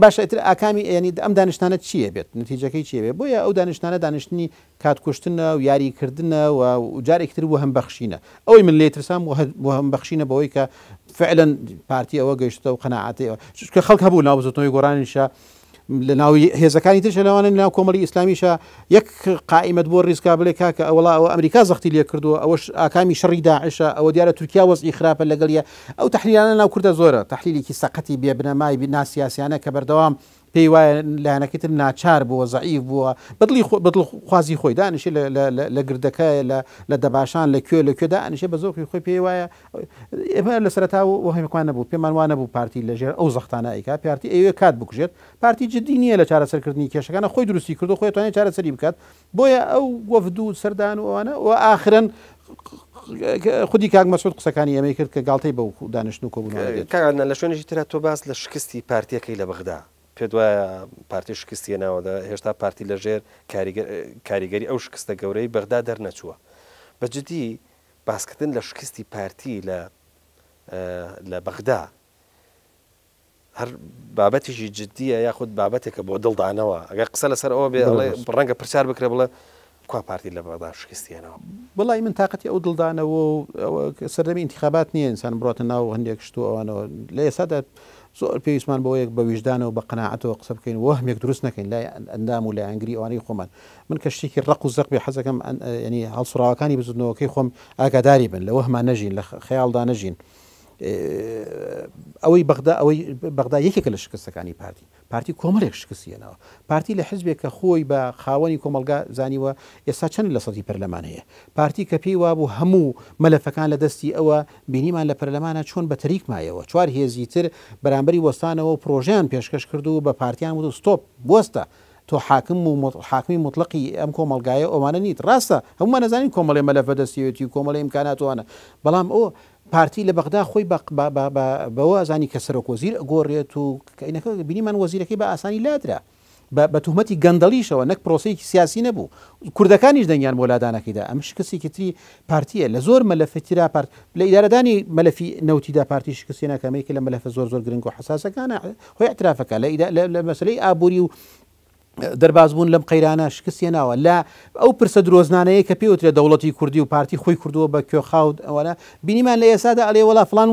Speaker 2: باشتر ئاکامی ینی ئەم دانیشتانە چییە بێت نتیجەکەی چیە بێت بۆیە ئەو دانیشتانە دانیشتنی کاتکوشتنە و یاریکردنە و جارێکتر و هەم بەخشینە ئەوەی من لێ ترسام و هەم بەخشینە بەوەی کە فعلا پارتی ئەوە گەیشتە و قەناعەتەوە کە خەڵک هەبوو ناوزەتەوەی گۆڕانیشە لە ناوی هێزەکانی ترش لەوانە ناو کۆمەڵی ئیسلامیشە یەک قائمەت بۆ ڕیزکا بڵێ کاکە ئەوڵا ئەوە ئەمریکا زەختی لێ کردووە ئەوەش ئاکامی شەڕی داعشە ئەوە دیارە تورکیا وەزئی خراپە لەگەڵیە ئەو تەحلیلانە ناو کوردە زۆرە تەحلیلێکی سەقەتی بێبنەمای ناسیاسیانە کە بەردەوام پێی وایە لایەنەکەی تر ناچار بووە زەعیف بووە بەدڵ خوازی خۆی دانیشێ لە گردەکە لە دەباشان لەکوێ دانیشێ بە زۆری خۆی پێی وایە ئێمە لە سەرەتا وهمێکمان نەبوو پێمان وانە بوو پارتی لەژێر ئەو زەختانە ئەیکا پارتی ئەوێ کات بکوژێت پارتی جدی نییە لە چارەسەرکردنی کێشەکانە خۆی دروستی کردو خۆی توانێت چارەسەری بکات بۆیە ئەو وەفد و سەردان و ئەوانە و ئاخرن خودی کاک مەسعود قسەکانی ئەمەی کرد کە گاڵتەی بەو دانیشتن و کۆبوونەوە
Speaker 1: لە شوێنێکی ترە تۆ باس لە شکستی پارتیەکەی لە بەغدا پێ وایە پارتی شکستی ناوەدا هێشتا پارتی لەژێر کاریگەری ئەو شکستە گەورەی بەغدا دەرنەچووە بەجددی باسکردن لە شکستی پارتی لە بەغدا هەر بابەتێکی جددیە یاخود بابەتێکە بۆ دڵدانەوە ئەگەر قسە لەسەر ئەوە بێ ڕەنگە پرسیار بکرێ بڵێ کو پارتی لە بەغدا شکستیانەوە
Speaker 2: بەڵی من تااقەتی ئەو دڵدانەوە سەردەمی انتخابات نییە ئینسان بڕاتە ناو هەندێک شتو ئەوانەوە لە ئێسادا زۆر پێویستمان بۆ یەک بە ویژدانەوە بە قەناعەتەوە قسە بکەین وەهمێک دروست نەکەین لای ئەندام و لای ئەنگری ئەوانەی خۆمان من کە شتێکی ڕق و زەق بێ حەزەکەم ینی هەڵسوڕاوەکانی بزودنەوەکەی خۆم ئاگاداری بن لە وەهمان نەژین لە خەیاڵدا نەژین ئەوەی بەغدا یەکێکە لە شکستەکانی پارتی کۆمەڵێک شکستیەنەوە پارتی لە حزبێک کە خۆی بە خاوەنی کۆمەلگا زانیوە ئێستا چەند لە سەدی پەرلەمان هەیە پارتی کە پێی وابوو هەموو مەلەفەکان لە دەستی ئەوە بینیمان لە پەرلەمانە چۆن بە تەریک مایەوە چوار هێزی تر بەرامبەری وەستانەوە پرۆژیان پێشکەش کردو بە پارتیان و ستۆپ بوەستە تۆ حاکمی مطلقی ئەم کۆمەلگایە ئەوانە نیت ڕاستە هەمومان نەزانین کۆمەڵی مەلەفە دەستیەتی و کۆمەڵی ئیمکاناتوانە بەڵام ئەو پارتی لە بەغدا خۆی بەوە زانی کە سەرۆک وەزیر ئەگۆڕێت و کەینەکە بینیمان وەزیرەکەی بە ئاسانی لادرا بە توهمەتی گەندەڵیشەوە نەک پرۆسەیەکی سیاسی نەبوو کوردەکانیش دەنگیان بۆ لادانەکەیدا ئەم شکستێکی تری پارتیە لە زۆر مەلەفەتیرا لە ئیدارەدانی مەلەفی نەوتیدا پارتی شکستێنەکەمەی کە لە مەلەفە زۆر گرنگ و حساسەکانە خۆی اعترافەکە لە مەسلەی ئابووری و دەربازبوون لەم قەیرانە شکستێناوە لە ئەو پرسە درۆزنانەیە کە پێوترێت دەوڵەتی کوردی و پارتی خۆی کردووە بە کوێخاود ئەوانە بینیمان لە ئێسادا ئەڵێ وڵا فلان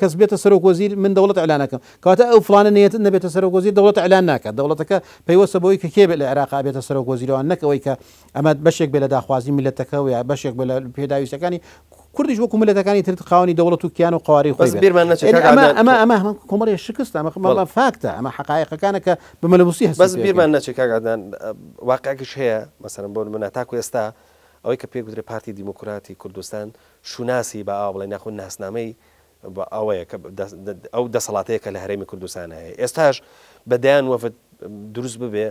Speaker 2: کەس بێتە سەرۆک وەزیر من دەوڵەت ئەعلانەکەم کەواتە ئەو فلانە نەبێتە سەرۆک وەزیر دەوڵەت ئەعلان ناکات دەوڵەتەکە پەیوەستە بەوەی کە کێ بێت لە عێراق بێتە سەرۆک وەزیرەوە نەکەوەی کە ئەمە بەشێک بێت لە داخوازی میلەتەکە و یا بەشێک بێت لە پێداویستەکانی کوردیش وەکو ملەتەکانی تر خاوەنی دەوڵەت و کیان و قواری خۆی ئەمە کۆمەڵی شکست ئەمە فاکتە ئەمە حقایقەکانە کە بمەلەبوسی هەست
Speaker 1: بەس بیرمان نەچێت کاگادان واقعکیش هەیە مەسەرم بۆ منە تاکو ئێستا ئەوەی کە پێ گوترێ پارتی دیموکراتی کوردستان شوناسی بە ئاو بڵێ ناخۆ ناسنامەی بە ئەوەیە کە ئەو دەسەڵاتەیە کە لە هەرێمی کوردستان هەیە ئێستاش بەدایان وەفد دروست ببێ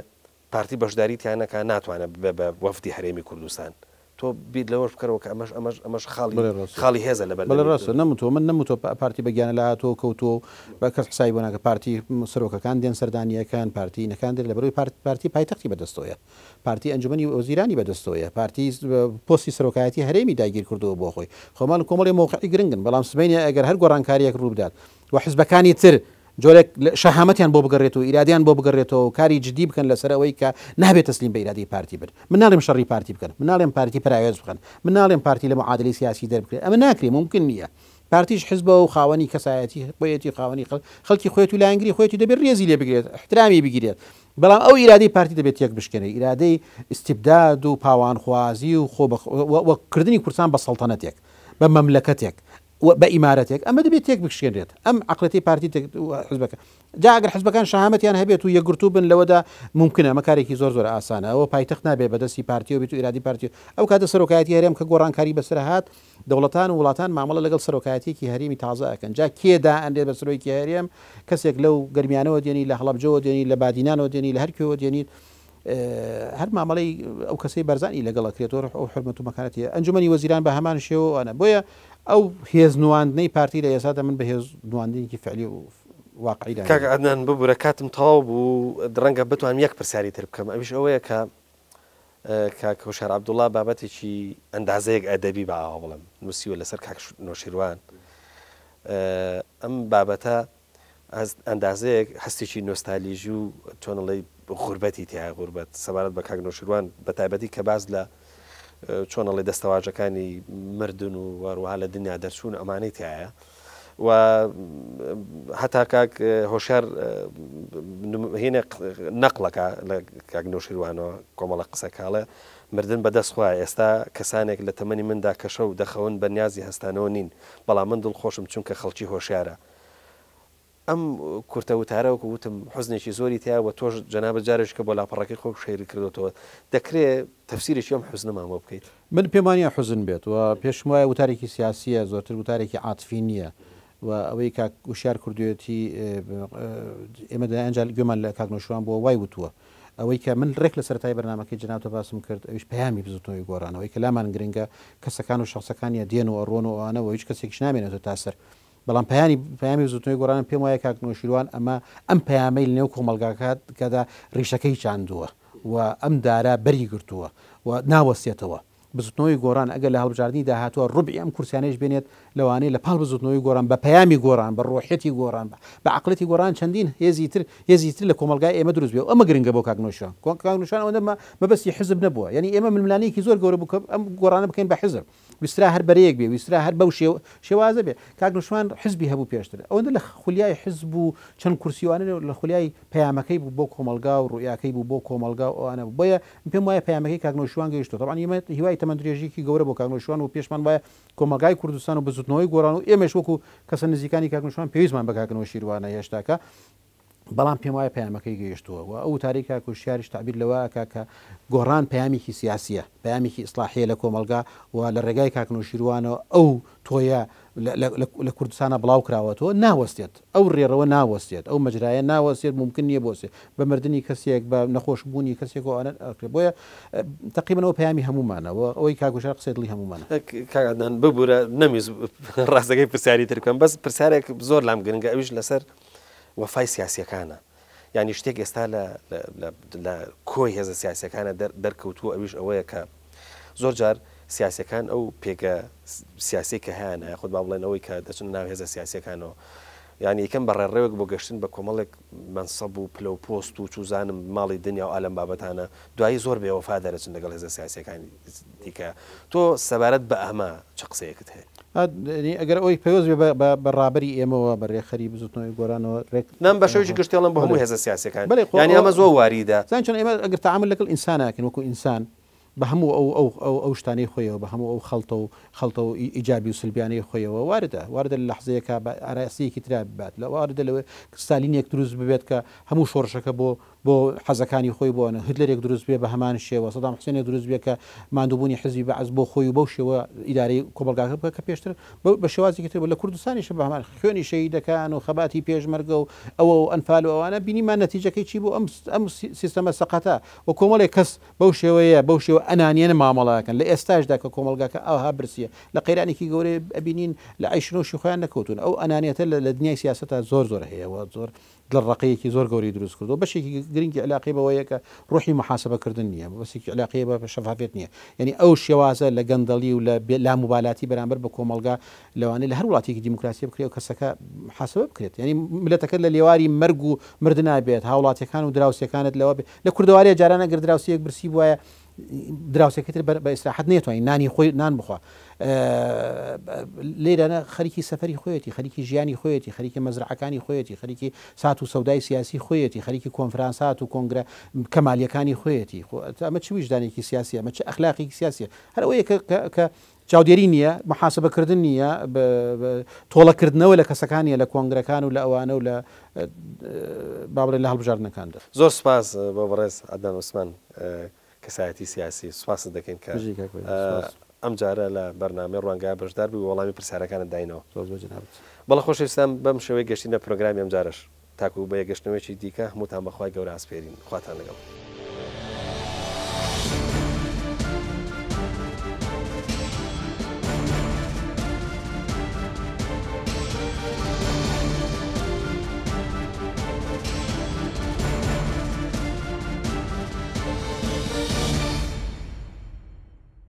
Speaker 1: پارتی بەشداریتیانەکە ناتوانێت بە وەفدی هەرێمی کوردستان تۆ بیت لەوەش بکەرەوە کە ئەمەش خاڵی هێزە لەبەر
Speaker 2: ڕاستە نەموتۆ من نەموتۆ پارتی بەگیانە لە هاتۆ کەوتۆ بە کەس حسای بۆ ناکە پارتی سەرۆکەکان دێن سەردانیەکان پارتی نەکان دێت لەبەرەوەی پارتی پایتەختی بەدەستەوەیە پارتی ئەنجومەنی وەزیرانی بەدەستەوەیە پارتی پۆستی سەرۆکایەتی هەرێمی داگیر کردەوە بۆ خۆی خۆمان کۆمەڵی موقعی گرنگن بەڵام سبەینە ئەگەر هەر گۆڕانکاریەک ڕوو بدات و حیزبەکانی تر جۆرێک شەهامەتیان بۆ بگەڕێتەوە ئیرادیان بۆ بگەڕێتەوە کاری جدی بکەن لەسەر ئەوەی کە نابێت تەسلیم بە ئیرادی پارتی بن من ناڵێم شەڕی پارتی بکەن من ناڵێم پارتی پراوێز بکەن من ناڵێم پارتی لە معادلی سیاسی دەربکرێت ئەمە ناکرێ ممکن نییە پارتیش حزبە و خاوەنی کەسایەتی خۆیەتی خاوەنی خەڵکی خۆیەتی و لایەنگری خۆیەتی دەبێت ڕێزی لێ بگرێت احترامی بگیرێت بەڵام ئەو ئیرادەی پارتی دەبێت یەک بشکێنێ ئیرادەی استیبداد و پاوانخوازی و خۆبەکردنی کوردستان بە سەڵتەنەتێک بە مەملەکەتێک بە ئیمارەتێک ئەمە دەبێت تێک بکشێنرێت ئەم عقلەتی پارتی حزبەکە جا ئەگەر حزبەکان شەهامەتیان هەبێت و یەکگرتوو بن لەوەدا ممکنە ئەمە کارێکی زۆر ئاسانە ئەوە پایتەخت نابێت بەدەستی پارتی و بێت و ئیرادی پارتی ئەو کاتە سەرۆکایەتی هەرێم کە گۆڕانکاری بەسەر هات دەوڵەتان و وڵاتان مامەڵە لەگەڵ سەرۆکایەتیەکی هەرێمی تازە ئەکەن جا کێدا ئەندێت بە سەرۆکی هەرێم کەسێک لەو گەرمیانەوە دێنی لە هەڵەبجەوە دێنی لە بادینانەوە دێنی لە هەرکوێوە دێنیت هەر مامەڵەی ئەو کەسەی بەرزانی لەگەڵەکرێتەوە ئەو حرمەت و مەکانەتی ئەنجومەنی وەزیران بە هەمان شێوە بۆیە ئەو هێز نواندنەی پارتی لە ئێسادا من بە هێز نواندنێکی فعلی و واقعی
Speaker 1: کاک عەدنان ببوورە کاتم تەواو بوو ڕەنگە بتوانم یەک پرسیاری تر بکەم ئەویش ئەوەیە کە کاک هۆشار عەبدوڵڵا بابەتێکی ئەندازەیەک ئەدەبی بەئاوا بڵێم نووسیوە لەسەر کاک نۆشیروان ئەم بابەتە ئەندازەیەک هەستێکی نۆستالژی و چۆنەڵی غوربەتی تیا غوربەت سەبارەت بە کاک نۆشیروان بە تایبەتی کە باز لە چۆنەڵی دەستەواژەکانی مردن و وەروەها لە دنیا دەرچوون ئەمانەی تایە و هەتا کاک هۆشار هینە نەقلەکە لە کاک نۆشیروانەوە کۆمەڵە قسەکاڵە مردن بەدەستخوای ئێستا کەسانێک لە تەمەنی مندا کەشە و دەخەون بە نیازی هەستانەوە نین بەڵام من دڵخۆشم چونکە خەڵکی هۆشیارە ئەم کورتە وتارەوەکە وتم حوزنێکی زۆری تیا و تۆش جەنابەت جارێک کە بۆ لاپەڕەکەی خۆ شێری کردوەوە دەکرێت تەفسیرێکی ئەم حوزنەمامە بکەیت
Speaker 2: من پێمانە حوزن بێت و پێشم وایە وتارێکی سیاسیە زۆرتر وتارێکی عاتفی نییە و ئەوەی کاک وشار کردوێتی ئێمە ئەنجال گوێمان لە کاک نۆشیروان بۆ وای وتووە ئەوەی کە من ڕێک لە سەرەتای بەرنامەکەی جەنابتە باسم کرد ئەویش پەیامی بزوتنەوەی گۆڕانەوەی کە لامان گرنگە کەسەکان و شخصەکانیە دێن و ئەڕۆن و ئەوانەوە هیچ کەسێکیش نامێنێتەوە تا سەر بەڵام پەیامی بزوتنەوەی گۆڕان پێم وایە کاک نۆشیروان ئەم پەیامەی لەنێو کۆمەلگاکات کەدا ڕیشەکەی چاندووە و ئەم دارە بەری گرتووە و ناوەستێتەوە بزوتنەوەی گۆڕان ئەگەر لە هەڵبژاردننی داهاتوە ڕوبی ئەم کورسیانەش بێنێت لەوانەیە لە پاڵ بزوتنەوەی گۆڕان بە پەیامی گۆڕان بە ڕۆحەتی گۆڕان بە عقلەتی گۆڕان چەندین هێزی تر لە کۆمەلگای ئێمە دروست بێ ئەمە گرنگە بۆ کاک نۆشیروان کاک نۆشیروان ئەوەندە مەبەستی حزب نەبووە یعنی ئێمە ململانەیەکی زۆر گەورە بوو کە ئەم گۆڕانە بکەین بە حزب ویسترا هەر بەرەیەک بێ ویسترا هەر بەو شێوازە بێ کاک نۆشیروان حزبی هەبوو پێشتر ئەوەندە لە خولیای حزب و چەند کورسیوانە لە خولیای پەیامەکەی بوو بۆ کۆمەلگا و ڕوئیاکەی بوو بۆ کۆمەلگا و ئەوانە بۆیە پێم وایە پەیامەکەی کاک نۆشیروان گەیشتەوە طبعاً ئێمە هیوای تەمەندرێژێکی گەورە بۆ کاک نۆشیروان و پێشمان وایە کۆمەلگای کوردستان و بزوتنەوەی گۆڕان و ئێمەش وەکو کەسە نزیکانی کاک نۆشیروان پێویستمان بە کاک نۆشیروانە هێشتاکە بەڵام پێم وایە پەیامەکەی گەیشتووە و ئەو تاریکا کوشیاریش تعبیر لەوە کە گۆڕان پەیامێکی سیاسیە پەیامێکی ئیسلاحیە لە کۆمەلگا و لە ڕێگای کاک نۆشیروانەوە ئەو تۆیە لە کوردستانە بڵاو کراوەتەوە ناوەستێت ئەو ڕێڕەوە ناوەستێت ئەو مەجرایە ناوەستێت ممکن نییە بۆسێ بە مردنی کەسێک بە نەخۆشبوونی کەسێکەوە بۆیە تقریبەوە پەیامی هەمومانەوە ئەوەی کاک هۆشار قسەی دڵی هەمومانە
Speaker 1: کاکدان ببوورە نەمیز ڕاستەکەی پرسیاری ترکەم بەس پرسیارێک زۆر لام گرنگە ئەویش لەسەر وەفای سیاسیەکانە یعنی شتێک ئێستا لە کۆی هێزە سیاسیەکانە دەرکەوتووە ئەویش ئەوەیە کە زۆر جار سیاسەکان ئەو پێکە سیاسی کە هیانە خۆت با بڵێن ئەوەی کە دەچون ناو هێزە سیاسیەکانەوە یعنی یەکەم بەڕێڕێوێک بۆ گەشتن بە کۆمەڵێک منسەب و پلە و پۆست و چوزانم ماڵی دنیا و ئالەم بابەتانە دوایی زۆر بێوەفا دەرەچن لەگەڵ هێزە سیاسیەکانی دیکە تۆ سەبارەت بە ئەمە چ قسەیەکت هەیە
Speaker 2: ئەگەر ئەوی پێوەست بەڕابری ئێمەوە بەڕێخەری بزوتنەوەی گۆڕانەوە
Speaker 1: نام بە شێوەیەکی گشتێڵم بە هەموو هێزە سیاسیەکان یعنی ئەمە زۆر واریدە
Speaker 2: زان چۆن ئێمە ئەگەر تەعامل لەگەڵ ئینساناکەن وەکو ئینسان بە هەموو ئەو شتانەی خۆیەوە بە هەموو ئەو خەڵتە و ئیجابی و سلبیانەی خۆیەوە واردە لە لەحزەیەکە بە ئاراسیەکی ترا بات لە واردە لەوێ ستالینێک دروست ببێت کە هەموو شۆڕشەکە بۆ بۆ حەزەکانی خۆی بۆ هتلەرێک دروست بێ بە هەمان شێوە سەدام حوسێنێک دروست بێ کە ماندووبوونی حزبی بەعز بۆ خۆی و بەو شێوە ئیدارەی کۆمەلگاکە بکە کە پێشتر بە شێوازێکی تر لە کوردستانیش بە هەمان خوێنی شەهیدەکان و خەباتی پێشمەرگە و ئەوە ئەنفال و ئەوانە بینیمان نەتیجەکەی چی بۆ ئەم سیستەمە سەقەتە و کۆمەڵێک کەس بەو شێوەیە بەو شێوە ئەنانیانە مامەڵەکەن لە ئێستاشدا کە کۆمەلگاکە ئەوها برسیە لە قەیرانێکی گەورەی ئەبینین لە عیشنۆشی خۆیان نەکەوتون ئەو ئەنانیەتە لە دنیای سیاسەتە زۆر هەیەەوە زۆر لە ڕقەیەکی زۆر گەوری دروست کردو بەشێکی گرنگی علاقی بەوەیە کە ڕوحی محاسبەکردن نییە بەسێکی علاقی بە شەفافێت نییە یعنی ئەو شێوازە لە گەندەڵی و لە مبالاتی بەرامبەر بە کۆمەلگا لەوانەیە لە هەر وڵاتێکی دیموکراسی بکرێت و کەسەکە محاسبە بکرێت یعنی ملەتەکە لە لێواری مەرگ و مردنا بێت هاوڵاتیەکان و دراوسەکانت لەوە بێت لە کوردەواری جارانە گەر دراوسەیەک برسی وایە دراوسێکتر بە ئیسراحەت نێتوانین نانی خۆی نان بخوا لێرانە خەریکی سەفەری خۆیەتی خەریکی ژیانی خۆیەتی خەریکی مەزرعەکانی خۆیەتی خەریکی سات و سەودای سیاسی خۆیەتی خەریکی کۆنفرانسات و کۆنگرە کەمالیەکانی خۆیەتی ئەمە چ ویژدانێکی سیاسی ئەمە چه ئەخلاقی سیاسیە هەر ئەوەیە کە چاودێری نییە محاسبەکردن نییە تۆڵەکردنەوە لە کەسەکانیە لە کۆنگرەکان و لە ئەوانە و لە بابڵێن لە هەڵبژاردنەکاندا
Speaker 1: زۆر سپاس بۆ بەڕێز عەدنان عوسمان کەسایەتی سیاسی سوپاس دەکەین کە ئەم جارە لە بەرنامەی ڕوانگای بەشدار بووی وەڵامی پرسیارەکانت داینەوە بەڵە خۆشەویستان بەم شێوەی گەشتینە پرۆگرامی ئەم جارش تاکو بە یەگەشتنەوەیکی دیکە هەمووتان بەخوای گەورە ئاسپێرین خواتان لەگەڵ